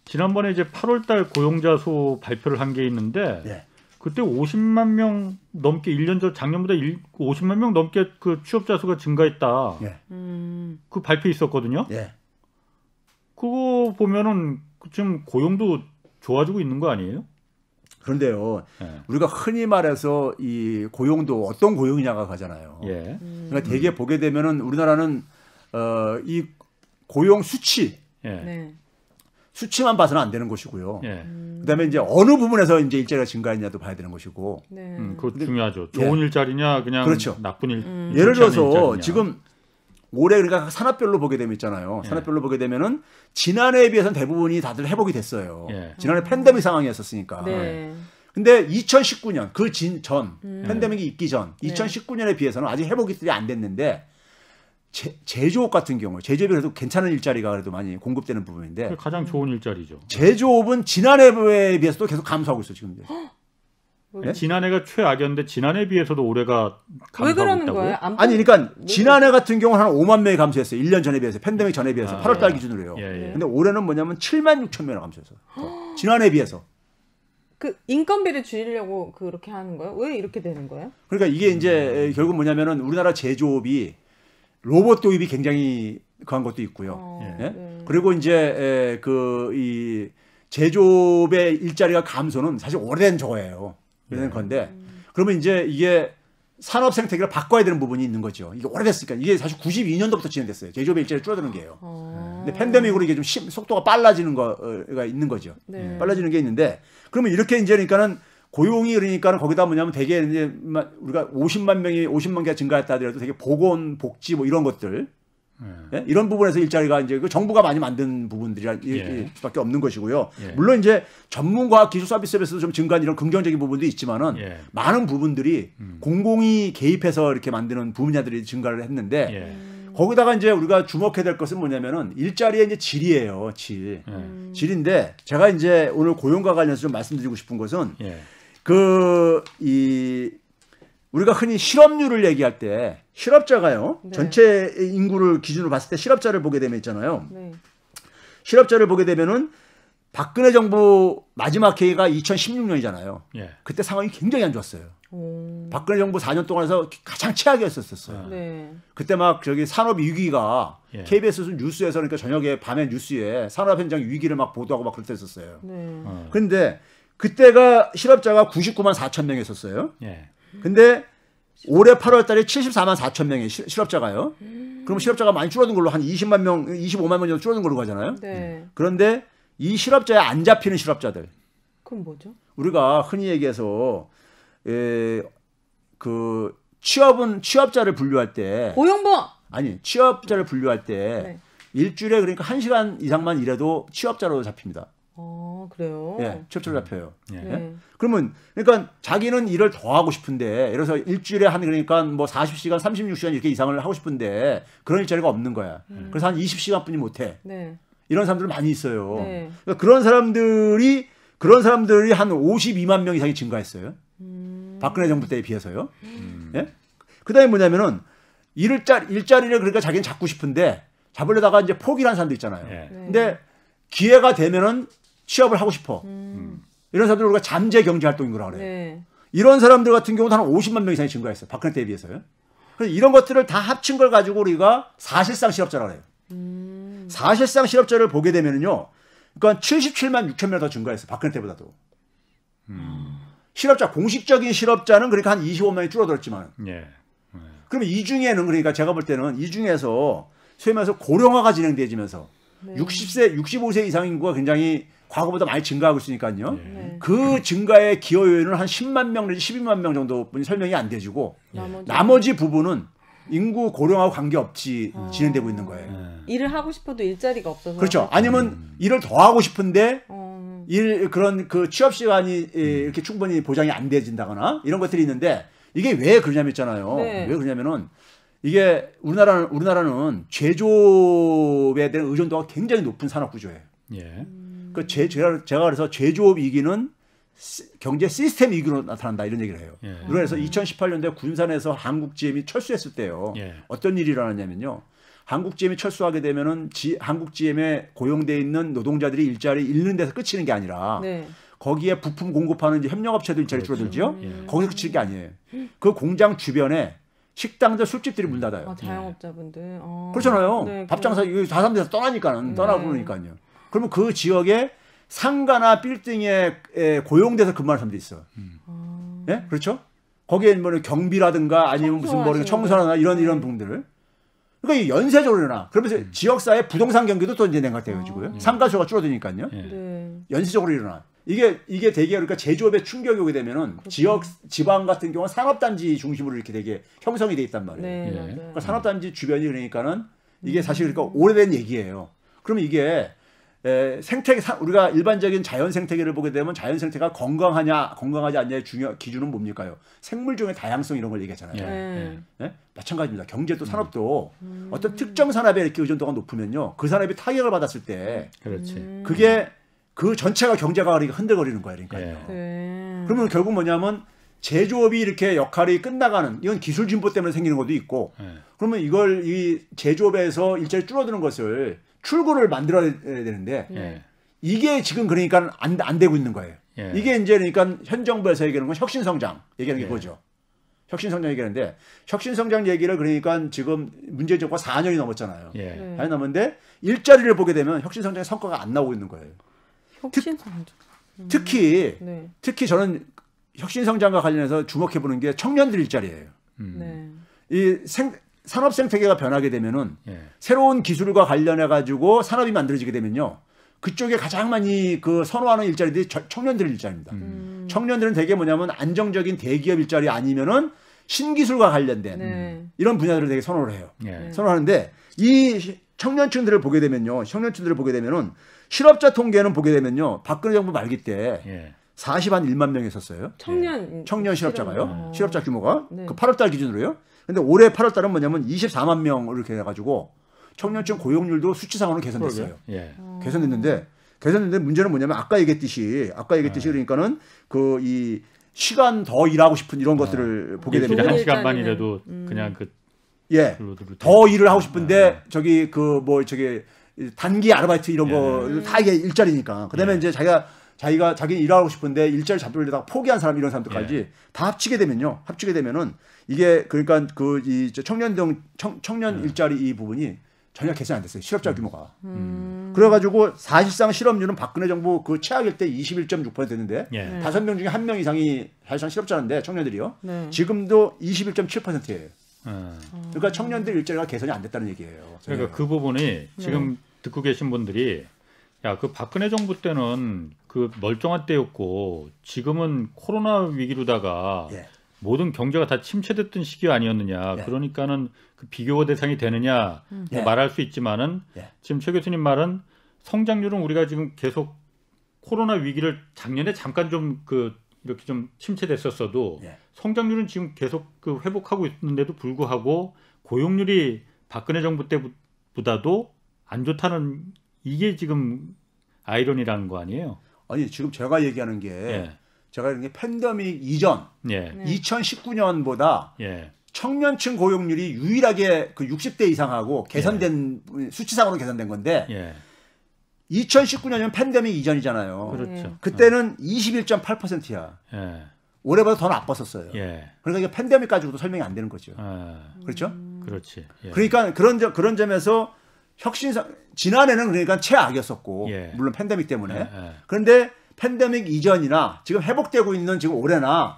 지난번에 이제 8월달 고용자 수 발표를 한 게 있는데 그때 50만 명 넘게 1년 전 작년보다 50만 명 넘게 그 취업자 수가 증가했다. 그 발표 있었거든요. 그거 보면은 지금 고용도 좋아지고 있는 거 아니에요? 그런데요, 우리가 흔히 말해서 이 고용도 어떤 고용이냐가 가잖아요. 그러니까 되게 보게 되면은 우리나라는 이 고용 수치, 수치만 봐서는 안 되는 것이고요. 그다음에 이제 어느 부분에서 이제 일자리가 증가했냐도 봐야 되는 것이고. 그거 중요하죠. 좋은 일자리냐, 그냥 그렇죠. 나쁜 예를 들어서 일자리냐. 지금 올해 그러니까 산업별로 보게 되면 있잖아요. 산업별로 보게 되면은 지난해에 비해서는 대부분이 다들 회복이 됐어요. 지난해 팬데믹 상황이었었으니까. 근데 2019년 그 전 팬데믹이 있기 전 2019년에 비해서는 아직 회복이 안 됐는데 제조업 같은 경우 제조업이 그래도 괜찮은 일자리가 그래도 많이 공급되는 부분인데 가장 좋은 일자리죠. 제조업은 지난해에 비해서도 계속 감소하고 있어 지금. 지난해가 최악이었는데 지난해에 비해서도 올해가 감소하고 왜 그러는 있다고요? 거예요? 아니 그러니까 지난해 같은 경우 한 5만 명이 감소했어요. 1년 전에 비해서 팬데믹 전에 비해서 8월 달 기준으로요. 근데 올해는 뭐냐면 7만 6천 명이 감소했어. 지난해에 비해서. 그 인건비를 줄이려고 그렇게 하는 거예요? 왜 이렇게 되는 거예요? 그러니까 이게 이제 결국 뭐냐면은 우리나라 제조업이 로봇 도입이 굉장히 그한 것도 있고요. 그리고 이제 이 제조업의 일자리가 감소는 사실 오래된 저거예요. 오래된 건데 그러면 이제 이게 산업 생태계를 바꿔야 되는 부분이 있는 거죠. 이게 오래됐으니까 이게 사실 92년도부터 진행됐어요. 제조업의 일자리 줄어드는 게요. 근데 팬데믹으로 이게 좀 속도가 빨라지는 거가 있는 거죠. 빨라지는 게 있는데 그러면 이렇게 이제 그러니까는 고용이 그러니까는 거기다 뭐냐면 되게 이제 우리가 50만 개가 증가했다 하더라도 되게 보건, 복지 뭐 이런 것들 이런 부분에서 일자리가 이제 그 정부가 많이 만든 부분들이 수밖에 없는 것이고요. 물론 이제 전문과학 기술 서비스에서도 좀 증가한 이런 긍정적인 부분도 있지만은 많은 부분들이 공공이 개입해서 이렇게 만드는 분야들이 증가를 했는데 거기다가 이제 우리가 주목해야 될 것은 뭐냐면은 일자리의 이제 질이에요. 질인데 제가 이제 오늘 고용과 관련해서 좀 말씀드리고 싶은 것은 우리가 흔히 실업률을 얘기할 때 실업자가요. 네. 전체 인구를 기준으로 봤을 때 실업자를 보게 되면 있잖아요. 네. 실업자를 보게 되면은 박근혜 정부 마지막 해가 2016년이잖아요. 그때 상황이 굉장히 안 좋았어요. 박근혜 정부 4년 동안에서 가장 최악이었었어요. 네. 그때 막 저기 산업 위기가 KBS 뉴스에서 그러니까 저녁에 밤에 뉴스에 산업 현장 위기를 막 보도하고 막 그랬었어요. 그런데 그때가 실업자가 99만 4천 명이었어요. 근데 올해 8월 달에 74만 4천 명의 실업자가요. 그럼 실업자가 많이 줄어든 걸로 한 20만 명, 25만 명 정도 줄어든 걸로 가잖아요. 네. 그런데 이 실업자에 안 잡히는 실업자들. 그럼 뭐죠? 우리가 흔히 얘기해서 그 취업자를 분류할 때 고용보험. 아니 취업자를 분류할 때 일주일에 그러니까 1시간 이상만 일해도 취업자로 잡힙니다. 그래요? 예, 취업자로 잡혀요. 그러면 그러니까 자기는 일을 더 하고 싶은데 예를 들어서 일주일에 한 그러니까 뭐 40시간, 36시간 이렇게 이상을 하고 싶은데 그런 일자리가 없는 거야. 그래서 한 20시간뿐이 못 해. 이런 사람들 많이 있어요. 그러니까 그런 사람들이 한 52만 명 이상이 증가했어요. 박근혜 정부 때에 비해서요. 예? 그다음에 뭐냐면은 일자리를 그러니까 자기는 잡고 싶은데 잡으려다가 이제 포기한 사람도 있잖아요. 근데 기회가 되면은 취업을 하고 싶어. 이런 사람들 우리가 잠재 경제 활동인거라 그래요. 이런 사람들 같은 경우는 한 50만 명 이상이 증가했어요. 박근혜 때에 비해서요. 그래서 이런 것들을 다 합친 걸 가지고 우리가 사실상 실업자라고 해요. 사실상 실업자를 보게 되면은요. 그러니까 77만 6천 명 더 증가했어요. 박근혜 때보다도. 실업자, 공식적인 실업자는 그러니까 한 25만이 줄어들었지만. 그러면 이 중에는 그러니까 제가 볼 때는 이 중에서 소위 말해서 고령화가 진행되면서 60세, 65세 이상 인구가 굉장히 과거보다 많이 증가하고 있으니까요. 그 증가의 기여 요인은 한 10만 명 내지 12만 명 정도뿐이 설명이 안 되지고 나머지 부분은 인구 고령하고 관계없이 진행되고 있는 거예요. 일을 하고 싶어도 일자리가 없어서. 그렇죠. 아니면 일을 더 하고 싶은데 그런 그 취업 시간이 이렇게 충분히 보장이 안 되진다거나 이런 것들이 있는데 이게 왜 그러냐면 있잖아요. 왜 그러냐면은 이게 우리나라는 제조업에 대한 의존도가 굉장히 높은 산업 구조예요. 제가 그래서 제조업 위기는 경제 시스템 위기로 나타난다 이런 얘기를 해요. 그래서 2018년도에 군산에서 한국GM이 철수했을 때요. 어떤 일이 일어났냐면요. 한국GM이 철수하게 되면은 한국GM에 고용돼 있는 노동자들이 일자리 잃는 데서 끝이는 게 아니라 거기에 부품 공급하는 이제 협력업체들 일자리 줄어들죠. 거기서 끝일 게 아니에요. 그 공장 주변에 식당들, 술집들이 문 닫아요. 자영업자분들. 그렇잖아요. 밥 장사 이거 다 사람들이 떠나니까는 떠나고 그러니까요. 그러면 그 지역에 상가나 빌딩에 고용돼서 근무하는 사람들이 있어. 예? 그렇죠? 거기에 뭐 경비라든가 아니면 무슨 뭐 청소나 이런 분들을. 그러니까 연쇄적으로 일어나. 그러면서 지역사회 부동산 경기도 또 이제 냉각되어지고요. 상가수가 줄어드니까요. 연쇄적으로 일어나. 이게 되게 그러니까 제조업에 충격이 오게 되면은 지방 같은 경우는 산업단지 중심으로 이렇게 되게 형성이 돼 있단 말이에요. 그러니까 산업단지 주변이 그러니까는 이게 사실 그러니까 오래된 얘기예요. 그러면 이게 우리가 일반적인 자연 생태계를 보게 되면 자연 생태가 건강하지 않냐의 기준은 뭡니까요? 생물종의 다양성 이런 걸 얘기하잖아요. 네? 마찬가지입니다. 경제도 산업도 어떤 특정 산업에 이렇게 의존도가 높으면요, 그 산업이 타격을 받았을 때, 그게 그 전체가 경제가 흔들거리는 거예요. 그러니까요. 그러면 결국 뭐냐면 제조업이 이렇게 역할이 끝나가는, 이건 기술 진보 때문에 생기는 것도 있고, 그러면 이 제조업에서 일자리 줄어드는 것을 출구를 만들어야 되는데 이게 지금 그러니까 안 되고 있는 거예요. 이게 이제 그러니까 현 정부에서 얘기하는 건 혁신성장 얘기하는 게 뭐죠? 혁신성장 얘기하는데 혁신성장 얘기를 그러니까 지금 문재인 정부가 4년이 넘었잖아요. 4년이 넘었는데 일자리를 보게 되면 혁신성장의 성과가 안 나오고 있는 거예요. 혁신성장. 특히 저는 혁신성장과 관련해서 주목해보는 게 청년들 일자리예요. 이 산업 생태계가 변하게 되면은 새로운 기술과 관련해 가지고 산업이 만들어지게 되면요, 그쪽에 가장 많이 그 선호하는 일자리들이 청년들 일자리입니다. 청년들은 되게 뭐냐면 안정적인 대기업 일자리 아니면은 신기술과 관련된 이런 분야들을 되게 선호를 해요. 선호하는데 이 청년층들을 보게 되면요, 청년층들을 실업자 통계는 보게 되면요, 박근혜 정부 말기 때 41만 명이 있었어요. 청년 실업자가요. 실업자 규모가 그 8월달 기준으로요. 근데 올해 8월 달은 뭐냐면 24만 명 이렇게 해가지고 청년층 고용률도 수치상으로 개선됐어요. 예. 개선됐는데 문제는 뭐냐면 아까 얘기했듯이 그러니까는 그 이 시간 더 일하고 싶은 이런 것들을 보게 되면 한 시간만이라도 그냥 그 예. 더 일을 하고 싶은데 저기 그 뭐 저기 단기 아르바이트 이런 거 다 이게 일자리니까. 그다음에 이제 자기 일하고 싶은데 일자리 잡으려다가 포기한 사람 이런 사람들까지 다 합치게 되면은 이게 그러니까 그 이 청년 일자리 이 부분이 전혀 개선이 안 됐어요. 실업자 규모가. 그래가지고 사실상 실업률은 박근혜 정부 그 최악일 때 21.6%였는데 5명 중에 1명 이상이 사실상 실업자인데 청년들이요. 지금도 21.7%예요. 그러니까 청년들 일자리가 개선이 안 됐다는 얘기예요. 그러니까 그 부분이 지금 듣고 계신 분들이 야, 그 박근혜 정부 때는 그 멀쩡한 때였고 지금은 코로나 위기로다가 모든 경제가 다 침체됐던 시기 아니었느냐. 그러니까는 그 비교 대상이 되느냐 뭐 말할 수 있지만은 지금 최 교수님 말은 성장률은 우리가 지금 계속 코로나 위기를 작년에 잠깐 좀 그 이렇게 좀 침체됐었어도 성장률은 지금 계속 그 회복하고 있는데도 불구하고 고용률이 박근혜 정부 때보다도 안 좋다는 이게 지금 아이러니라는 거 아니에요? 아니 지금 제가 얘기하는 게 제가 이런 게 팬데믹 이전 2019년보다 청년층 고용률이 유일하게 그 60대 이상하고 개선된 수치상으로 개선된 건데 2019년이면 팬데믹 이전이잖아요. 그렇죠. 그때는 21.8%야. 올해보다 더 나빴었어요. 그러니까 이게 팬데믹 가지고도 설명이 안 되는 거죠. 그렇죠? 그렇지. 그러니까 그런 점에서 지난해는 그러니까 최악이었었고 물론 팬데믹 때문에 그런데 팬데믹 이전이나 지금 회복되고 있는 지금 올해나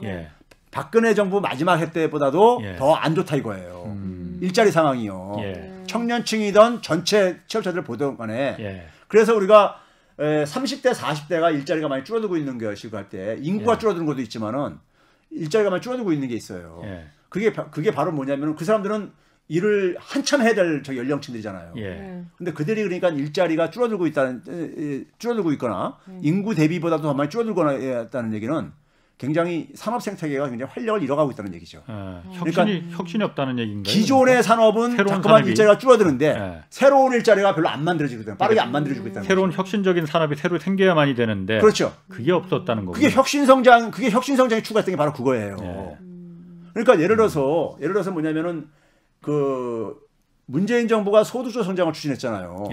박근혜 정부 마지막 해 때보다도 더 안 좋다 이거예요. 일자리 상황이요. 청년층이던 전체 취업자들 보던 간에 그래서 우리가 30대 40대가 일자리가 많이 줄어들고 있는 것이고 할 때 인구가 줄어드는 것도 있지만은 일자리가 많이 줄어들고 있는 게 있어요. 그게 바로 뭐냐면 그 사람들은 일을 한참 해야 될 저 연령층들이잖아요. 근데 그들이 그러니까 일자리가 줄어들고 있거나 인구 대비보다도 더 많이 줄어들거나 했다는 얘기는 굉장히 산업 생태계가 굉장히 활력을 잃어가고 있다는 얘기죠. 혁신이 없다는 얘기인가요? 기존의 산업은 자꾸만 일자리가 줄어드는데 새로운 일자리가 별로 안 만들어지거든요. 빠르게 안 만들어지고 있다는 새로운 거죠. 혁신적인 산업이 새로 생겨야만이 되는데 그렇죠. 그게 없었다는 거고. 그게 혁신 성장이 추구했던 게 바로 그거예요. 그러니까 예를 들어서 뭐냐면은 그 문재인 정부가 소득주 성장을 추진했잖아요.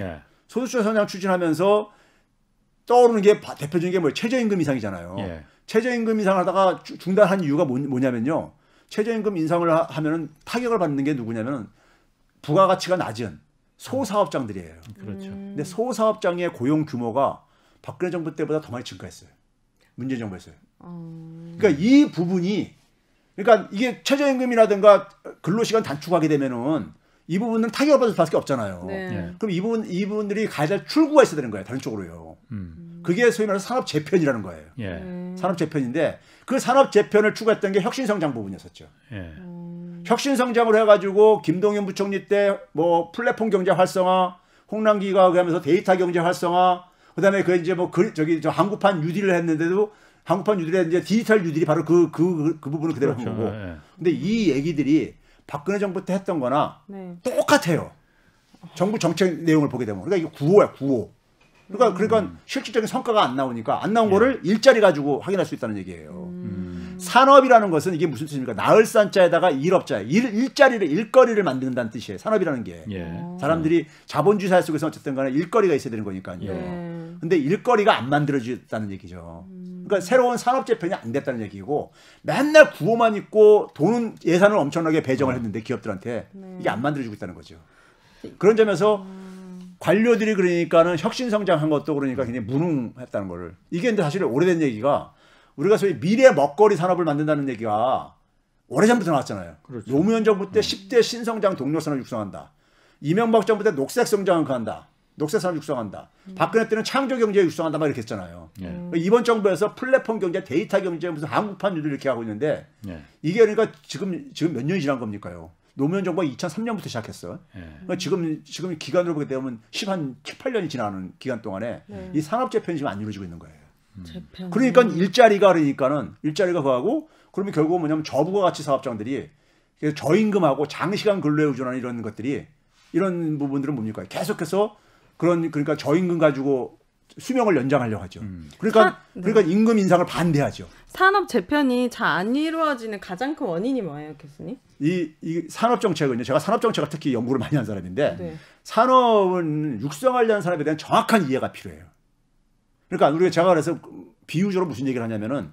소득주 성장 추진하면서 떠오르는 게 대표적인 게 뭐예요? 최저임금 인상이잖아요. 최저임금 인상을 하다가 중단한 이유가 뭐냐면요. 최저임금 인상을 하면은 타격을 받는 게 누구냐면은 부가가치가 낮은 소사업장들이에요. 그렇죠. 근데 소사업장의 고용 규모가 박근혜 정부 때보다 더 많이 증가했어요. 문재인 정부에서요. 그러니까 이 부분이 그러니까 이게 최저임금이라든가 근로시간 단축하게 되면은 이 부분은 타격을 받을 수밖에 없잖아요. 그럼 이분들이 가야 출구가 있어야 되는 거예요. 다른 쪽으로요. 그게 소위 말해서 산업 재편이라는 거예요. 산업 재편인데 그 산업 재편을 추구했던 게 혁신성장 부분이었었죠. 혁신성장을 해가지고 김동연 부총리 때 뭐 플랫폼 경제 활성화, 홍남기가 하면서 데이터 경제 활성화, 그다음에 그 이제 뭐 저 한국판 뉴딜을 했는데도 한국판 뉴딜에 이제 디지털 뉴딜이 바로 그 부분을 그대로 한 거고. 근데 이 얘기들이 박근혜 정부 때 했던 거나 똑같아요. 정부 정책 내용을 보게 되면. 그러니까 이게 9호야, 9호. 그러니까 실질적인 성과가 안 나오니까 안 나온 거를 일자리 가지고 확인할 수 있다는 얘기예요. 산업이라는 것은 이게 무슨 뜻입니까? 나을 산자에다가 일업자, 일거리를 만든다는 뜻이에요. 산업이라는 게. 사람들이 자본주의 사회 속에서 어쨌든 간에 일거리가 있어야 되는 거니까요. 근데 일거리가 안 만들어졌다는 얘기죠. 그러니까 새로운 산업 재편이 안 됐다는 얘기고 맨날 구호만 있고 돈은 예산을 엄청나게 배정을 했는데 기업들한테 이게 안 만들어지고 있다는 거죠. 그런 점에서 관료들이 그러니까는 혁신 성장한 것도 그러니까 굉장히 무능했다는 거를. 이게 근데 사실 오래된 얘기가 우리가 소위 미래 먹거리 산업을 만든다는 얘기가 오래전부터 나왔잖아요. 그렇죠. 노무현 정부 때 10대 신성장 동력 산업 육성한다. 이명박 정부 때 녹색 성장을 한다. 녹색 산업 육성한다. 박근혜 때는 창조 경제 육성한다 막 이렇게 했잖아요. 이번 정부에서 플랫폼 경제, 데이터 경제 무슨 한국판 유도 이렇게 하고 있는데 이게 그러니까 지금 몇 년이 지난 겁니까요? 노무현 정부가 2003년부터 시작했어. 그러니까 지금 기간으로 보게 되면 7, 8년이 지나는 기간 동안에 이 산업 재편이 지금 안 이루어지고 있는 거예요. 그러니까 일자리가 그하고 그러면 결국은 뭐냐면 저부가가치 사업장들이 그래서 저임금하고 장시간 근로에 의존하는 이런 것들이 이런 부분들은 뭡니까? 계속해서 그러니까 저임금 가지고 수명을 연장하려고 하죠. 그러니까 임금 인상을 반대하죠. 산업 재편이 잘 안 이루어지는 가장 큰 원인이 뭐예요, 교수님? 이 산업 정책은요. 제가 산업 정책을 특히 연구를 많이 한 사람인데 네. 산업은 육성하려는 산업에 대한 정확한 이해가 필요해요. 그러니까 우리가 제가 그래서 비유적으로 무슨 얘기를 하냐면은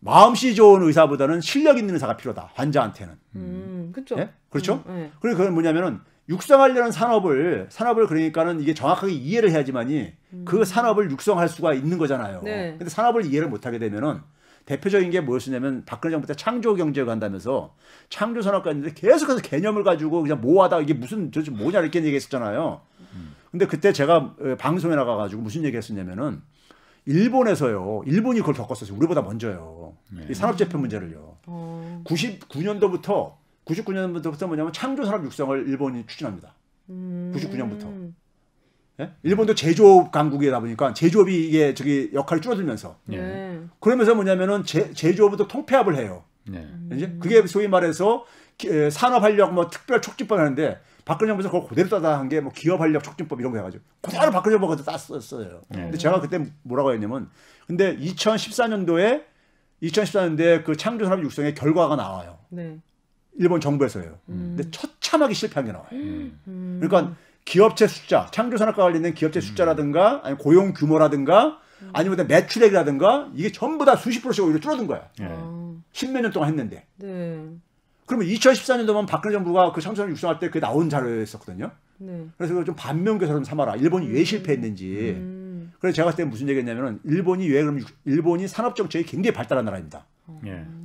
마음씨 좋은 의사보다는 실력 있는 의사가 필요하다. 환자한테는. 그렇죠. 예? 그렇죠? 네. 그리고 그건 뭐냐면은 육성하려는 산업을 그러니까는 이게 정확하게 이해를 해야지만이 그 산업을 육성할 수가 있는 거잖아요. 네. 근데 산업을 이해를 못 하게 되면은 대표적인 게 뭐였냐면 박근혜 정부 때 창조 경제가 한다면서 창조 산업가 있는데 계속해서 개념을 가지고 그냥 모아다 이게 무슨 도대체 뭐냐 이렇게 얘기했었잖아요. 근데 그때 제가 방송에 나가가지고 무슨 얘기했었냐면은 일본에서요. 일본이 그걸 겪었었어요. 우리보다 먼저요. 이 산업 재편 문제를요. 99년도부터 뭐냐면 창조 산업 육성을 일본이 추진합니다. 99년부터. 예? 일본도 제조업 강국이다 보니까 제조업이 이게 역할이 줄어들면서 그러면서 뭐냐면은 제조업부터 통폐합을 해요. 이제 그게 소위 말해서 산업활력 뭐 특별 촉진법 하는데 박근혜 정부에서 그걸 그대로 따다한 게 뭐 기업활력 촉진법 이런 거 해가지고 그대로 박근혜 정부가 땄었어요. 근데 제가 그때 뭐라고 했냐면 근데 2014년도에 그 창조 산업 육성의 결과가 나와요. 네. 일본 정부에서요. 근데 처참하게 실패한 게 나와요. 그러니까 기업체 숫자, 창조 산업과 관련된 기업체 숫자라든가 아니면 고용 규모라든가 아니면 매출액이라든가 이게 전부 다 수십 %씩 오히려 줄어든 거야. 십몇 년 동안 했는데. 네. 그러면 2014년도면 박근혜 정부가 그 창조 산업 육성할 때 그게 나온 자료였었거든요. 네. 그래서 좀 반면교사 좀 삼아라. 일본이 왜 실패했는지. 그래서 제가 그때 무슨 얘기했냐면은 일본이 산업 정책이 굉장히 발달한 나라입니다.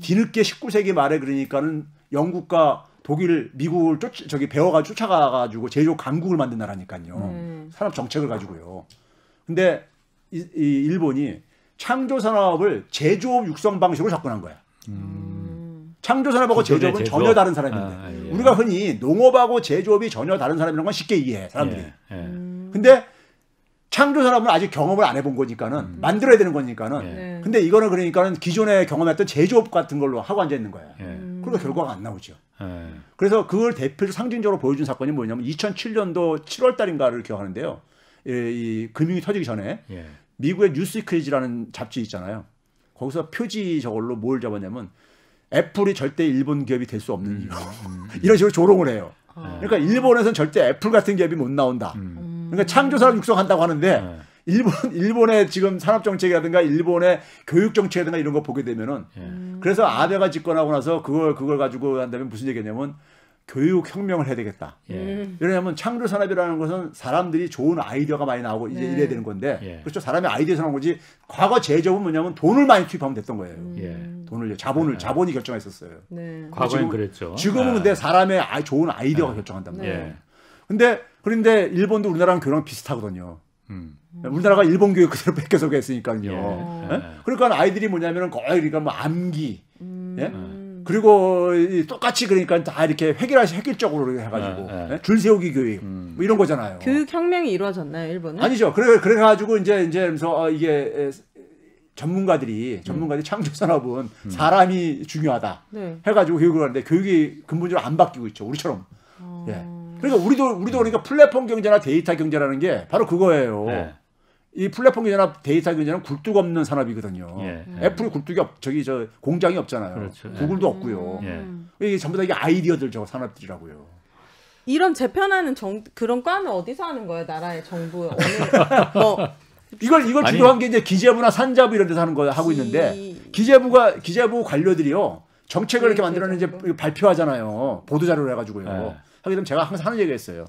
뒤늦게 19세기 말에 그러니까는 영국과 독일, 미국을 배워가지고 쫓아가가지고 제조 강국을 만든 나라니까요. 산업 정책을 가지고요. 근데 이 일본이 창조 산업을 제조업 육성 방식으로 접근한 거야. 창조 산업하고 제조업은 전혀 다른 사람인데 우리가 흔히 농업하고 제조업이 전혀 다른 사람이라는 건 쉽게 이해해 사람들이. 근데 창조 산업은 아직 경험을 안 해본 거니까는 만들어야 되는 거니까는. 근데 이거는 그러니까는 기존에 경험했던 제조업 같은 걸로 하고 앉아 있는 거야. 그러니까 결과가 안 나오죠. 그래서 그걸 대표적으로 상징적으로 보여준 사건이 뭐냐면 2007년도 7월 달인가를 기억하는데요. 이 금융이 터지기 전에 미국의 뉴스위크라는 잡지 있잖아요. 거기서 표지 저걸로 뭘 잡았냐면 애플이 절대 일본 기업이 될 수 없는 이유. 이런 식으로 조롱을 해요. 그러니까 일본에서는 절대 애플 같은 기업이 못 나온다. 그러니까 창조 산업 육성한다고 하는데 일본의 지금 산업 정책이라든가 일본의 교육 정책이라든가 이런 거 보게 되면은 그래서 아베가 집권하고 나서 그걸 가지고 한다면 무슨 얘기냐면 교육 혁명을 해야 되겠다. 왜냐하면 창조 산업이라는 것은 사람들이 좋은 아이디어가 많이 나오고 이제 이래야 되는 건데 그렇죠. 사람의 아이디어에서 나온 거지. 과거 제조업은 뭐냐면 돈을 많이 투입하면 됐던 거예요. 돈을 자본이 결정했었어요. 과거엔 그랬죠. 지금은 근데 사람의 좋은 아이디어가 결정한단 말이에요. 그런데 일본도 우리나라랑 교육랑 비슷하거든요. 우리나라가 일본 교육 그대로 뺏겨서 했으니까요. 그러니까 아이들이 뭐냐면은 거의 그러니까 뭐 암기, 그리고 똑같이 그러니까 다 이렇게 획일적으로 해가지고 줄 세우기 교육 뭐 이런 거잖아요. 교육 혁명이 이루어졌나요, 일본은? 아니죠. 그래가지고 이제 그래서 이게 전문가들이 창조 산업은 사람이 중요하다 해가지고 교육을 하는데 교육이 근본적으로 안 바뀌고 있죠. 우리처럼. 그러니까 우리도 그러니까 플랫폼 경제나 데이터 경제라는 게 바로 그거예요. 이 플랫폼 경제나 데이터 경제는 굴뚝 없는 산업이거든요. 애플이 굴뚝이 공장이 없잖아요. 그렇죠. 구글도 없고요. 이게 전부 다 이게 아이디어들 산업들이라고요. 이런 재편하는 그런 과는 어디서 하는 거예요? 나라의 정부 이걸 주도한 게 이제 기재부나 산자부 이런 데서 하는 거 하고 있는데 기재부 관료들이요 정책을 이렇게 만들어는 이제 발표하잖아요. 보도 자료를 해가지고요. 하게 되면 제가 항상 하는 얘기가 있어요.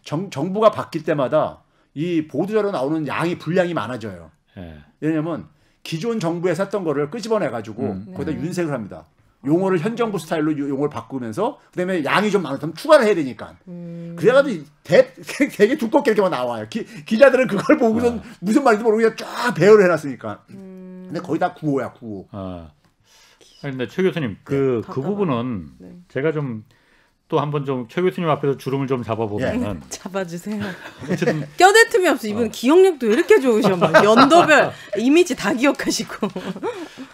정부가 바뀔 때마다 이 보도자료 나오는 분량이 많아져요. 왜냐하면 기존 정부에서 했던 거를 끄집어내가지고 거기다 윤색을 합니다. 용어를 현 정부 스타일로 용어를 바꾸면서 그다음에 양이 좀 많으면 추가를 해야 되니까. 그래가지고 되게 두껍게 이렇게만 나와요. 기자들은 그걸 보고선 무슨 말인지 모르고 그냥 쫙 배열을 해놨으니까. 근데 거의 다 구호야, 구호. 근데 최 교수님 그 부분은 제가 좀 또 한번 좀 최 교수님 앞에서 주름을 좀 잡아보면은 잡아주세요. 어쨌든 껴대틈이 없어. 이분 기억력도 왜 이렇게 좋으셔? 막 연도별 이미지 다 기억하시고.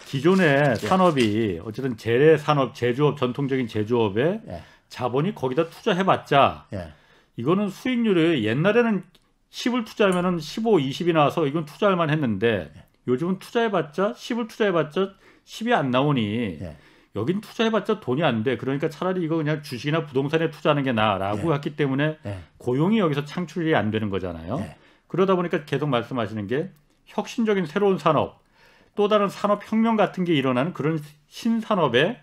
기존의 산업이 어쨌든 재래산업, 제조업, 전통적인 제조업에 자본이 거기다 투자해봤자 이거는 수익률이 옛날에는 10을 투자하면은 15, 20이 나와서 이건 투자할 만했는데 요즘은 투자해봤자 10을 투자해봤자 10이 안 나오니 여긴 투자해봤자 돈이 안 돼. 그러니까 차라리 이거 그냥 주식이나 부동산에 투자하는 게 나아라고 했기 때문에 고용이 여기서 창출이 안 되는 거잖아요. 그러다 보니까 계속 말씀하시는 게 혁신적인 새로운 산업, 또 다른 산업혁명 같은 게 일어나는 그런 신산업에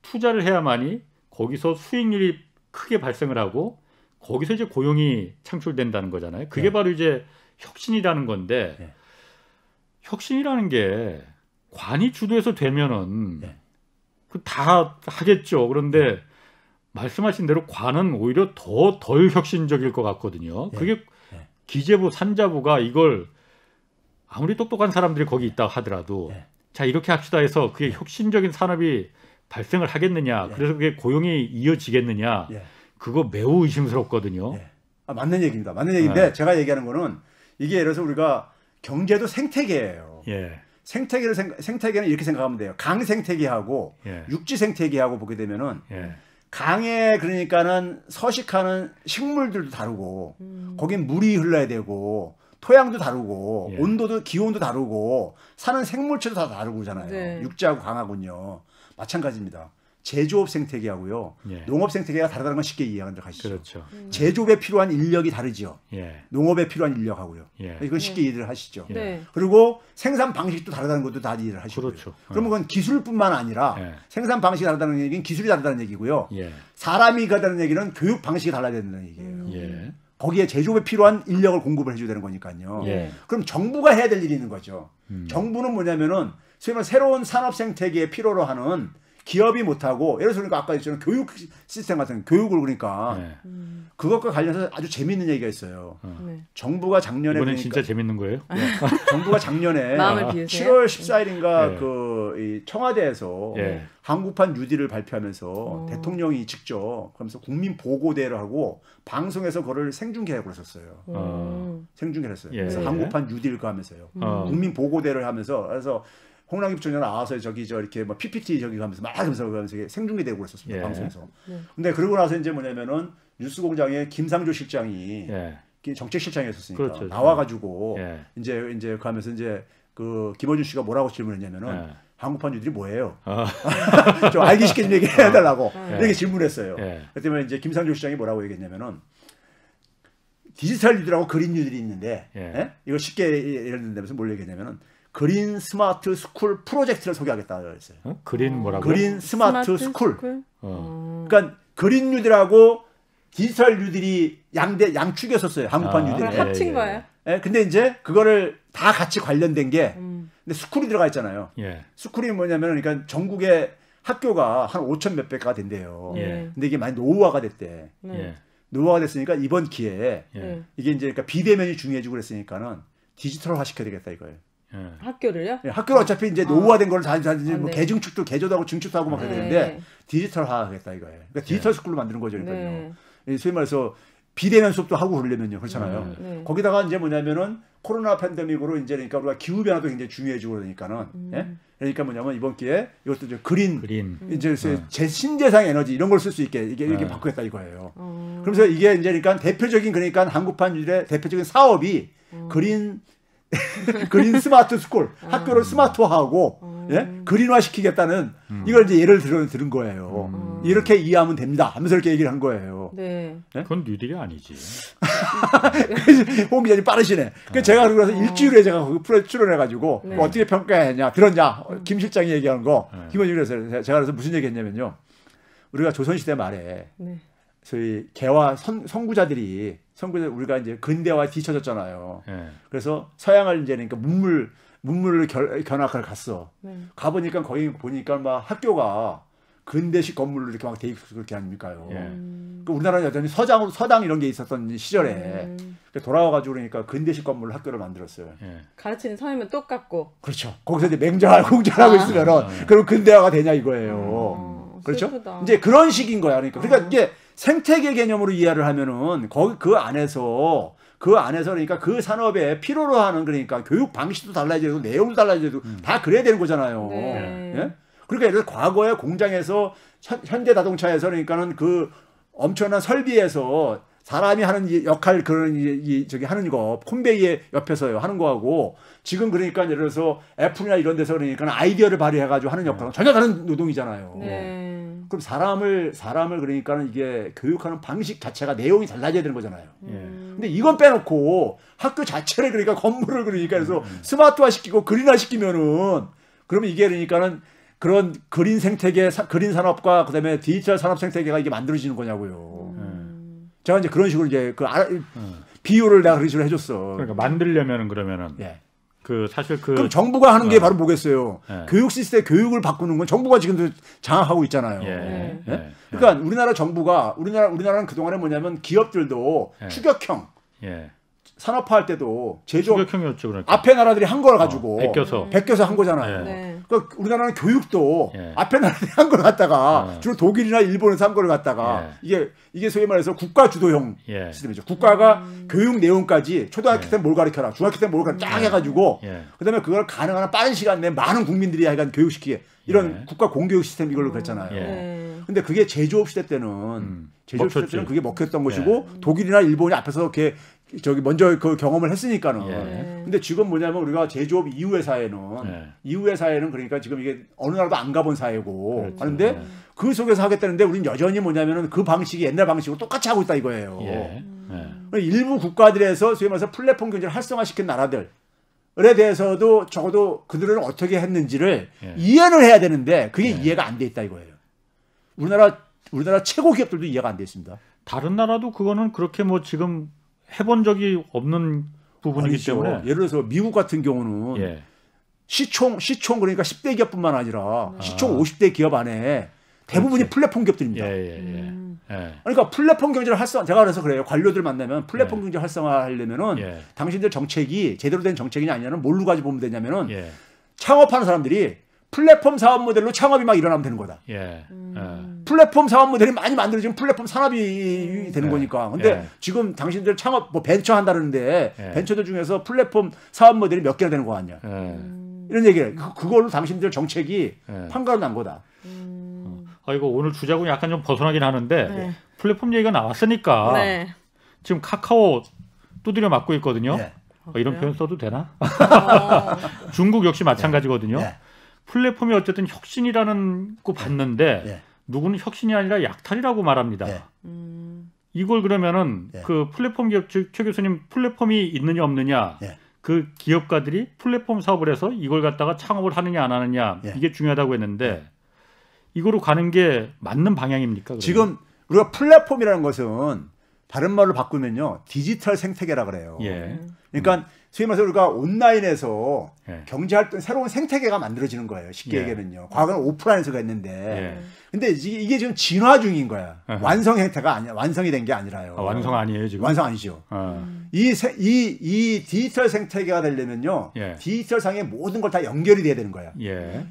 투자를 해야만이 거기서 수익률이 크게 발생을 하고 거기서 이제 고용이 창출된다는 거잖아요. 그게 바로 이제 혁신이라는 건데 혁신이라는 게 관이 주도해서 되면은 다 하겠죠. 그런데 말씀하신 대로 관은 오히려 덜 혁신적일 것 같거든요. 그게 기재부, 산자부가 이걸 아무리 똑똑한 사람들이 거기 있다 하더라도 자 이렇게 합시다 해서 그게 혁신적인 산업이 발생을 하겠느냐. 그래서 그게 고용이 이어지겠느냐. 그거 매우 의심스럽거든요. 맞는 얘기입니다. 맞는 얘기인데 제가 얘기하는 거는 이게 예를 들어서 우리가 경제도 생태계예요. 생태계는 이렇게 생각하면 돼요. 강 생태계하고 육지 생태계하고 보게 되면은 강에 그러니까는 서식하는 식물들도 다르고 거긴 물이 흘러야 되고 토양도 다르고 온도도 기온도 다르고 사는 생물체도 다 다르고 그러잖아요. 육지하고 강하군요. 마찬가지입니다. 제조업 생태계하고요. 농업 생태계가 다르다는 건 쉽게 이해하는 데 가시죠. 그렇죠. 제조업에 필요한 인력이 다르죠. 농업에 필요한 인력하고요. 이건 쉽게 이해를 하시죠. 그리고 생산 방식도 다르다는 것도 다 이해를 하시고요. 그렇죠. 그러면 그건 기술뿐만 아니라 생산 방식이 다르다는 얘기는 기술이 다르다는 얘기고요. 사람이 다르다는 얘기는 교육 방식이 달라야 된다는 얘기예요. 거기에 제조업에 필요한 인력을 공급을 해줘야 되는 거니까요. 그럼 정부가 해야 될 일이 있는 거죠. 정부는 뭐냐면은 소위 말해 새로운 산업 생태계에 필요로 하는 기업이 못하고 예를 들어서 아까 했잖아요. 교육 시스템 같은 교육을 그러니까 그것과 관련해서 아주 재미있는 얘기가 있어요. 정부가 작년에 이번엔 진짜 재밌는 거예요? 정부가 작년에 7월 14일인가 그 청와대에서 한국판 뉴딜을 발표하면서 대통령이 직접 그러면서 국민 보고대를 하고 방송에서 그거를 생중계하고 그랬었어요. 생중계를 했어요. 그래서 한국판 뉴딜과 하면서요. 국민 보고대를 하면서 그래서 홍남기 부총장 나와서 이렇게 뭐 PPT 저기 가면서 막 하면서 생중계되고 그랬었습니다. 방송에서. 근데 그러고 나서 이제 뭐냐면은 뉴스공장에 김상조 실장이 정책실장이었으니까 그렇죠. 나와가지고 이제 가면서 이제 그 김어준 씨가 뭐라고 질문했냐면은 한국판 뉴딜이 뭐예요? 좀 알기 쉽게 좀 얘기해달라고 이렇게 질문했어요. 그때 이제 김상조 실장이 뭐라고 얘기했냐면은 디지털 뉴딜하고 그린 뉴딜이 있는데 이걸 쉽게 예를 든다면서 뭘 얘기했냐면은 그린 스마트 스쿨 프로젝트를 소개하겠다 그랬어요. 그린 뭐라고요? 그린 스마트 스쿨. 그러니까 그린 뉴딜하고 디지털 뉴딜이 양축이었었어요. 한국판 뉴딜에. 합친 거예요? 근데 이제 그거를 다 같이 관련된 게 근데 스쿨이 들어가 있잖아요. 스쿨이 뭐냐면 그러니까 전국에 학교가 한 5천 몇백 개가 된대요. 근데 이게 많이 노후화가 됐대. 노후화가 됐으니까 이번 기회에 이게 이제 그러니까 비대면이 중요해지고 그랬으니까는 디지털화 시켜야 되겠다 이거예요. 학교를요? 학교가 어차피 이제 노후화된 걸 다 뭐 개증축도 개조도 하고 증축도 하고 막 해야 되는데 디지털화하겠다 이거예요. 그러니까 디지털 스쿨로 만드는 거죠, 그러니까요. 소위 말해서 비대면 수업도 하고 그러려면요, 그렇잖아요. 거기다가 이제 뭐냐면은 코로나 팬데믹으로 이제 그러니까 우리가 기후 변화도 굉장히 중요해지고 그러니까는 그러니까 뭐냐면 이번 기회에 이것도 이제 그린. 이제 신재생 에너지 이런 걸 쓸 수 있게 이렇게 바꾸겠다 이거예요. 그러면서 이게 이제 그러니까 대표적인 그러니까 한국판 유일의 대표적인 사업이 그린 스마트 스쿨 학교를 스마트화하고 그린화 시키겠다는 이걸 이제 예를 들은 거예요. 이렇게 이해하면 됩니다 하면서 이렇게 얘기를 한 거예요. 그건 뉴딜이 아니지. 홍 기자님 빠르시네. 제가 그래서 일주일에 제가 거기 출연해가지고 어떻게 평가했냐 들었냐 김 실장이 얘기하는 거 김원준 그래서 제가 그래서 무슨 얘기했냐면요. 우리가 조선시대 말에 소위 개와 선구자들이 우리가 이제 근대화에 뒤처졌잖아요. 그래서 서양을 이제 그러니까 문물을 견학을 갔어. 가보니까 거기 보니까 막 학교가 근대식 건물로 이렇게 막 돼 있고 그렇게 아닙니까요. 그러니까 우리나라는 여전히 서당 이런 게 있었던 시절에 돌아와가지고 그러니까 근대식 건물 학교를 만들었어요. 가르치는 선생님은 똑같고. 그렇죠. 거기서 이제 맹장하고 공장하고 있으면은 그럼 근대화가 되냐 이거예요. 그렇죠? 슬프다. 이제 그런 식인 거야. 그러니까 이게 생태계 개념으로 이해를 하면은 거기 그 안에서 그러니까 그 산업에 필요로 하는 그러니까 교육 방식도 달라져야 되고 내용도 달라져야 되고 다 그래야 되는 거잖아요. 네. 예? 그러니까 예를 들어 과거에 공장에서 현대 자동차에서 그러니까는 그 엄청난 설비에서 사람이 하는 역할 그런 저기 하는 거 콘베이에 옆에서 하는 거하고 지금 그러니까 예를 들어서 애플이나 이런 데서 그러니까 아이디어를 발휘해가지고 하는 역할은 전혀 다른 노동이잖아요. 네. 그럼 사람을 그러니까는 이게 교육하는 방식 자체가 내용이 달라져야 되는 거잖아요. 근데 이건 빼놓고 학교 자체를 그러니까 건물을 그러니까 그래서 스마트화 시키고 그린화 시키면은 그러면 이게 그러니까는 그런 그린 생태계, 그린 산업과 그다음에 디지털 산업 생태계가 이게 만들어지는 거냐고요. 제가 이제 그런 식으로 이제 비유를 내가 그런 식으로 해줬어. 그러니까 만들려면은 그러면은 그 사실 그럼 정부가 하는 게 바로 뭐겠어요? 교육 시스템 교육을 바꾸는 건 정부가 지금도 장악하고 있잖아요. 그러니까 우리나라 정부가 우리나라는 그 동안에 뭐냐면 기업들도 추격형 산업화할 때도 제조업 추격형이었죠, 그러니까. 앞에 나라들이 한 걸 가지고 베껴서 한 거잖아요. 그러니까 우리나라는 교육도 앞에 나라들이 한 걸 갖다가 주로 독일이나 일본에서 한 걸 갖다가 이게 소위 말해서 국가 주도형 시스템이죠. 국가가 교육 내용까지 초등학교 때 뭘 가르쳐라, 중학교 때 뭘 가르쳐라 쫙 해가지고 그다음에 그걸 가능한 한 빠른 시간 내에 많은 국민들이 하여간 교육시키게 이런 국가 공교육 시스템 이걸로 그랬잖아요. 근데 그게 제조업 시대 때는 그게 먹혔던 것이고 독일이나 일본이 앞에서 이렇게 저기 먼저 그 경험을 했으니까는. 근데 지금 뭐냐면 우리가 제조업 이후의 사회는 그러니까 지금 이게 어느 나라도 안 가본 사회고 하는데 그 속에서 하겠다는데 우리는 여전히 뭐냐면은 그 방식이 옛날 방식으로 똑같이 하고 있다 이거예요. 일부 국가들에서 소위 말해서 플랫폼 경제를 활성화시킨 나라들에 대해서도 적어도 그들은 어떻게 했는지를 이해를 해야 되는데 그게 이해가 안 돼 있다 이거예요. 우리나라 최고 기업들도 이해가 안 돼 있습니다. 다른 나라도 그거는 그렇게 뭐 지금 해본 적이 없는 부분이기 아니죠. 때문에 예를 들어서 미국 같은 경우는 시총 그러니까 10대 기업뿐만 아니라 시총 50대 기업 안에 대부분이 플랫폼 기업들입니다. 그러니까 플랫폼 경제를 제가 그래서 그래요. 관료들 만나면 플랫폼 경제 활성화하려면은 당신들 정책이 제대로 된 정책이냐 아니냐는 뭘로 가지고 보면 되냐면은 창업하는 사람들이 플랫폼 사업 모델로 창업이 막 일어나면 되는 거다. 플랫폼 사업 모델이 많이 만들어지면 플랫폼 산업이 되는 거니까. 근데 지금 당신들 창업 뭐 벤처 한다는데 벤처들 중에서 플랫폼 사업 모델이 몇 개나 되는 거 같냐. 이런 얘기를. 그걸로 당신들 정책이 판가름 난 거다. 이거 오늘 주제하고 약간 좀 벗어나긴 하는데 플랫폼 얘기가 나왔으니까 지금 카카오 두드려 맞고 있거든요. 이런 표현 써도 되나? 중국 역시 마찬가지거든요. 플랫폼이 어쨌든 혁신이라는 거 봤는데 누구는 혁신이 아니라 약탈이라고 말합니다. 이걸 그러면은 그 플랫폼 기업 즉 최 교수님 플랫폼이 있느냐 없느냐 그 기업가들이 플랫폼 사업을 해서 이걸 갖다가 창업을 하느냐 안 하느냐 이게 중요하다고 했는데 이거로 가는 게 맞는 방향입니까? 그러면? 지금 우리가 플랫폼이라는 것은 다른 말로 바꾸면요 디지털 생태계라 그래요. 그러니까 소위 말해서 우리가 온라인에서 경제활동 새로운 생태계가 만들어지는 거예요. 쉽게 얘기하면요. 과거는 오프라인에서가 했는데 근데 이게 지금 진화 중인 거야. 완성 형태가 아니야. 완성이 된 게 아니라요. 완성 아니에요 지금? 완성 아니죠. 이 디지털 생태계가 되려면요. 디지털 상의 모든 걸 다 연결이 돼야 되는 거야.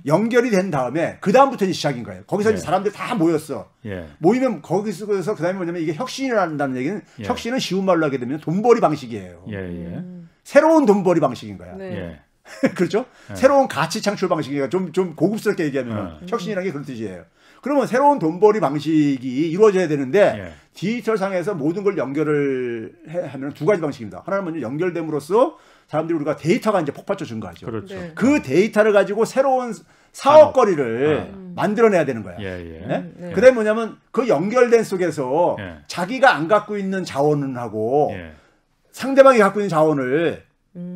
연결이 된 다음에 그 다음부터 이제 시작인 거예요. 거기서 이제 사람들 다 모였어. 모이면 거기서 그 다음에 뭐냐면 이게 혁신을 한다는 얘기는 혁신은 쉬운 말로 하게 되면 돈벌이 방식이에요. 새로운 돈벌이 방식인 거야. 그렇죠? 새로운 가치 창출 방식이니까 좀 고급스럽게 얘기하면 혁신이라는 게 그런 뜻이에요. 그러면 새로운 돈벌이 방식이 이루어져야 되는데 디지털 상에서 모든 걸 연결을 하면 두 가지 방식입니다. 하나는 먼저 연결됨으로써 사람들이 우리가 데이터가 이제 폭발적으로 증가하죠. 그렇죠. 그 데이터를 가지고 새로운 사업거리를 만들어내야 되는 거야. 그다음에 뭐냐면 그 연결된 속에서 자기가 안 갖고 있는 자원하고 상대방이 갖고 있는 자원을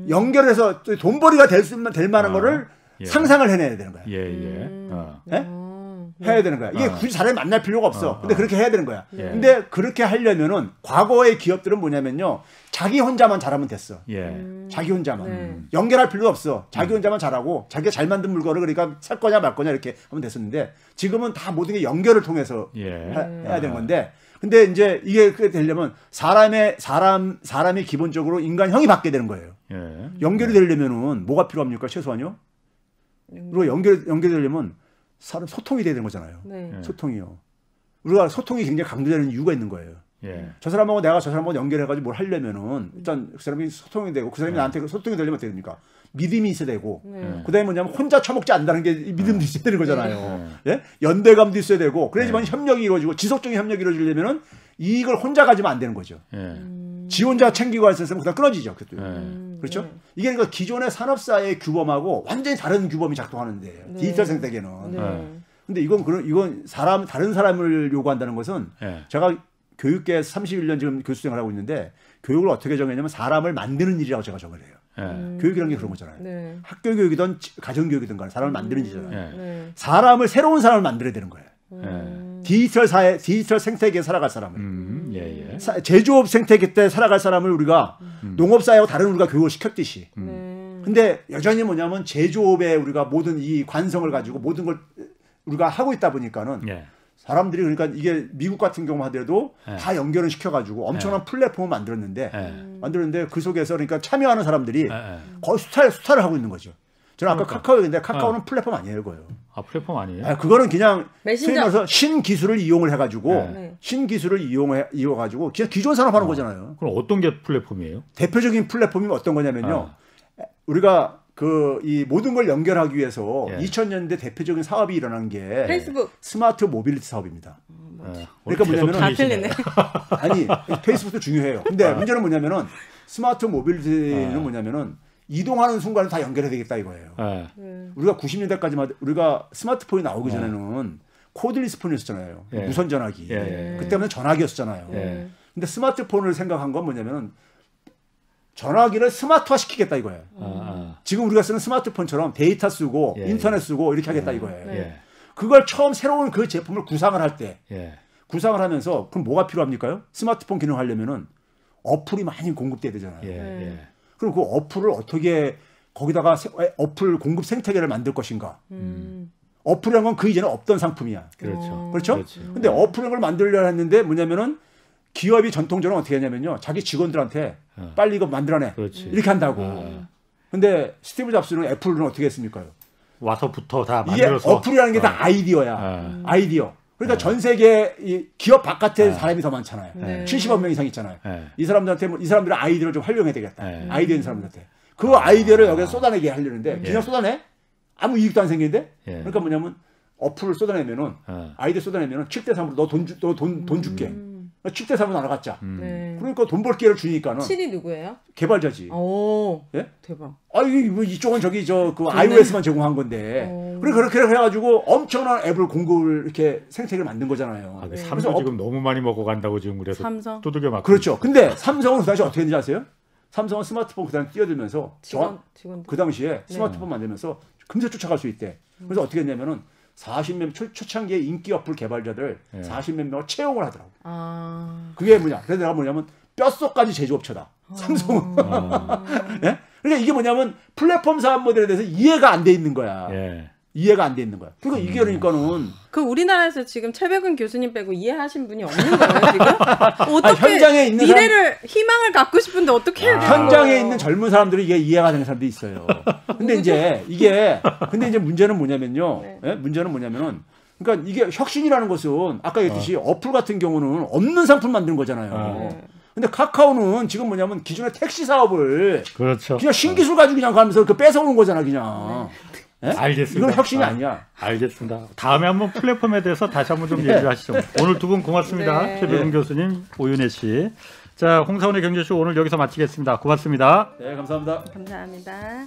연결해서 돈벌이가 될 만한 거를 상상을 해내야 되는 거야. 해야 되는 거야. 이게 굳이 사람이 만날 필요가 없어. 근데 그렇게 해야 되는 거야. 근데 그렇게 하려면은 과거의 기업들은 뭐냐면요. 자기 혼자만 잘하면 됐어. 자기 혼자만. 연결할 필요가 없어. 자기 혼자만 잘하고 자기가 잘 만든 물건을 그러니까 살 거냐 말 거냐 이렇게 하면 됐었는데 지금은 다 모든 게 연결을 통해서 해야 되는 건데 근데 이제 이게 되려면 사람이 기본적으로 인간형이 바뀌게 되는 거예요. 연결이 되려면은 뭐가 필요합니까? 최소한요? 그리고 연결되려면 사람 소통이 돼야 되는 거잖아요. 네. 소통이요. 우리가 소통이 굉장히 강조되는 이유가 있는 거예요. 예. 저 사람하고 내가 저 사람하고 연결해가지고 뭘 하려면은 일단 그 사람이 소통이 되고 그 사람이 나한테 소통이 되려면 어떻게 됩니까? 믿음이 있어야 되고 그다음에 뭐냐면 혼자 처먹지 않는다는 게 믿음도 있어야 되는 거잖아요. 예? 연대감도 있어야 되고 그래야지만 협력이 이루어지고 지속적인 협력이 이루어지려면은 이걸 혼자 가지면 안 되는 거죠. 지 혼자 챙기고 할 수 있으면 그냥 끊어지죠. 그렇죠? 이게 그러니까 기존의 산업사의 규범하고 완전히 다른 규범이 작동하는데 디지털 생태계는. 근데 이건 다른 사람을 요구한다는 것은 제가 교육계에서 31년 지금 교수 생활을 하고 있는데 교육을 어떻게 정했냐면 사람을 만드는 일이라고 제가 정을 해요. 교육이라는 게 그런 거잖아요. 학교 교육이든 가정 교육이든 간에 사람을 만드는 일이잖아요. 사람을 새로운 사람을 만들어야 되는 거예요. 디지털 생태계에 살아갈 사람을. 제조업 생태계 때 살아갈 사람을 우리가 농업사회하고 다른 우리가 교육을 시켰듯이. 근데 여전히 뭐냐면 제조업에 우리가 모든 이 관성을 가지고 모든 걸 우리가 하고 있다 보니까는 사람들이 그러니까 이게 미국 같은 경우 하더라도 다 연결을 시켜가지고 엄청난 플랫폼을 만들었는데 그 속에서 그러니까 참여하는 사람들이 거의 수탈을 하고 있는 거죠. 저는 아까 카카오인데 카카오는 플랫폼 아니에요, 그거요. 아, 플랫폼 아니에요? 그거는 그냥 메신저. 신기술을 이용을 해가지고 신기술을 이용해가지고 그냥 기존 산업하는 거잖아요. 그럼 어떤 게 플랫폼이에요? 대표적인 플랫폼이 어떤 거냐면요. 우리가 이 모든 걸 연결하기 위해서 2000년대 대표적인 사업이 일어난 게 페이스북 스마트 모빌리티 사업입니다. 그러니까 뭐냐면은 다 틀리네. 아니 페이스북도 중요해요. 근데 문제는 뭐냐면은 스마트 모빌리티는 뭐냐면은 이동하는 순간에 다 연결해야 되겠다 이거예요. 우리가 90년대까지만 우리가 스마트폰이 나오기 전에는 코드리스 폰이었잖아요. 무선 전화기. 그때는 전화기였잖아요. 근데 스마트폰을 생각한 건 뭐냐면은 전화기를 스마트화 시키겠다 이거예요. 지금 우리가 쓰는 스마트폰처럼 데이터 쓰고 인터넷 쓰고 이렇게 하겠다 이거예요. 그걸 처음 새로운 그 제품을 구상을 할 때 구상을 하면서 그럼 뭐가 필요합니까요? 스마트폰 기능 하려면은 어플이 많이 공급돼야 되잖아요. 그럼 그 어플을 어떻게 거기다가 어플 공급 생태계를 만들 것인가? 어플이란 건 그 이전에 없던 상품이야. 그렇죠? 근데 어플을 만들려고 했는데 뭐냐면은 기업이 전통적으로 어떻게 하냐면요. 자기 직원들한테 빨리 이거 만들어내. 이렇게 한다고. 근데 스티브 잡스는 애플은 어떻게 했습니까? 와서부터 다 이게 만들어서. 어플이라는 게 다 아이디어야. 아이디어. 그러니까 전 세계 이 기업 바깥에 사람이 더 많잖아요. 70억 명 이상 있잖아요. 이 사람들한테 이 사람들의 아이디어를 좀 활용해야 되겠다. 아이디어인 사람들한테. 그 아이디어를 여기서 쏟아내게 하려는데 그냥 쏟아내? 아무 이익도 안 생기는데? 그러니까 뭐냐면 어플을 쏟아내면은 아이디어 쏟아내면은 7대 3으로 너 돈 줄게. 7대 3으로 나눠갔자. 그러니까 돈 벌 기회를 주니까는. 7이 누구예요? 개발자지. 오, 예? 대박. 이쪽은 그 iOS만 제공한 건데. 그렇게 해가지고 엄청난 앱을 공급을 이렇게 생태계를 만든 거잖아요. 삼성 지금 너무 많이 먹어간다고 지금 그래서 삼성? 두들겨 맞고. 그렇죠. 근데 삼성은 그 당시 어떻게 했는지 아세요? 삼성은 스마트폰 그 당시 뛰어들면서 그 당시에 스마트폰 만들면서 금세 쫓아갈 수 있대. 그래서 어떻게 했냐면은 40몇 초창기에 인기 어플 개발자들 40몇 명을 채용을 하더라고. 그게 뭐냐? 그래서 내가 뭐냐면 뼛속까지 제조업체다. 삼성은. 예? 그러니까 이게 뭐냐면 플랫폼 사업 모델에 대해서 이해가 안 돼 있는 거야. 이해가 안 돼 있는 거야. 그러니까 이게 그러니까는 그 우리나라에서 지금 최백은 교수님 빼고 이해하신 분이 없는 거예요 지금? 어떻게 현장에 있는 미래를 희망을 갖고 싶은데 어떻게 해야 돼요? 현장에 있는 젊은 사람들이 이게 이해가 되는 사람들이 있어요. 근데 이제 문제는 뭐냐면요. 문제는 뭐냐면은 그러니까 이게 혁신이라는 것은 아까 얘기했듯이 어플 같은 경우는 없는 상품 만드는 거잖아요. 근데 카카오는 지금 뭐냐면 기존의 택시 사업을 그냥 신기술 가지고 그냥 가면서 뺏어오는 거잖아 그냥. 네? 알겠습니다. 이건 혁신이 아니야. 알겠습니다. 다음에 한번 플랫폼에 대해서 다시 한번 좀 얘기를 하시죠. 오늘 두 분 고맙습니다. 최백은 교수님, 오윤혜 씨. 자, 홍사원의 경제쇼 오늘 여기서 마치겠습니다. 고맙습니다. 네, 감사합니다. 감사합니다.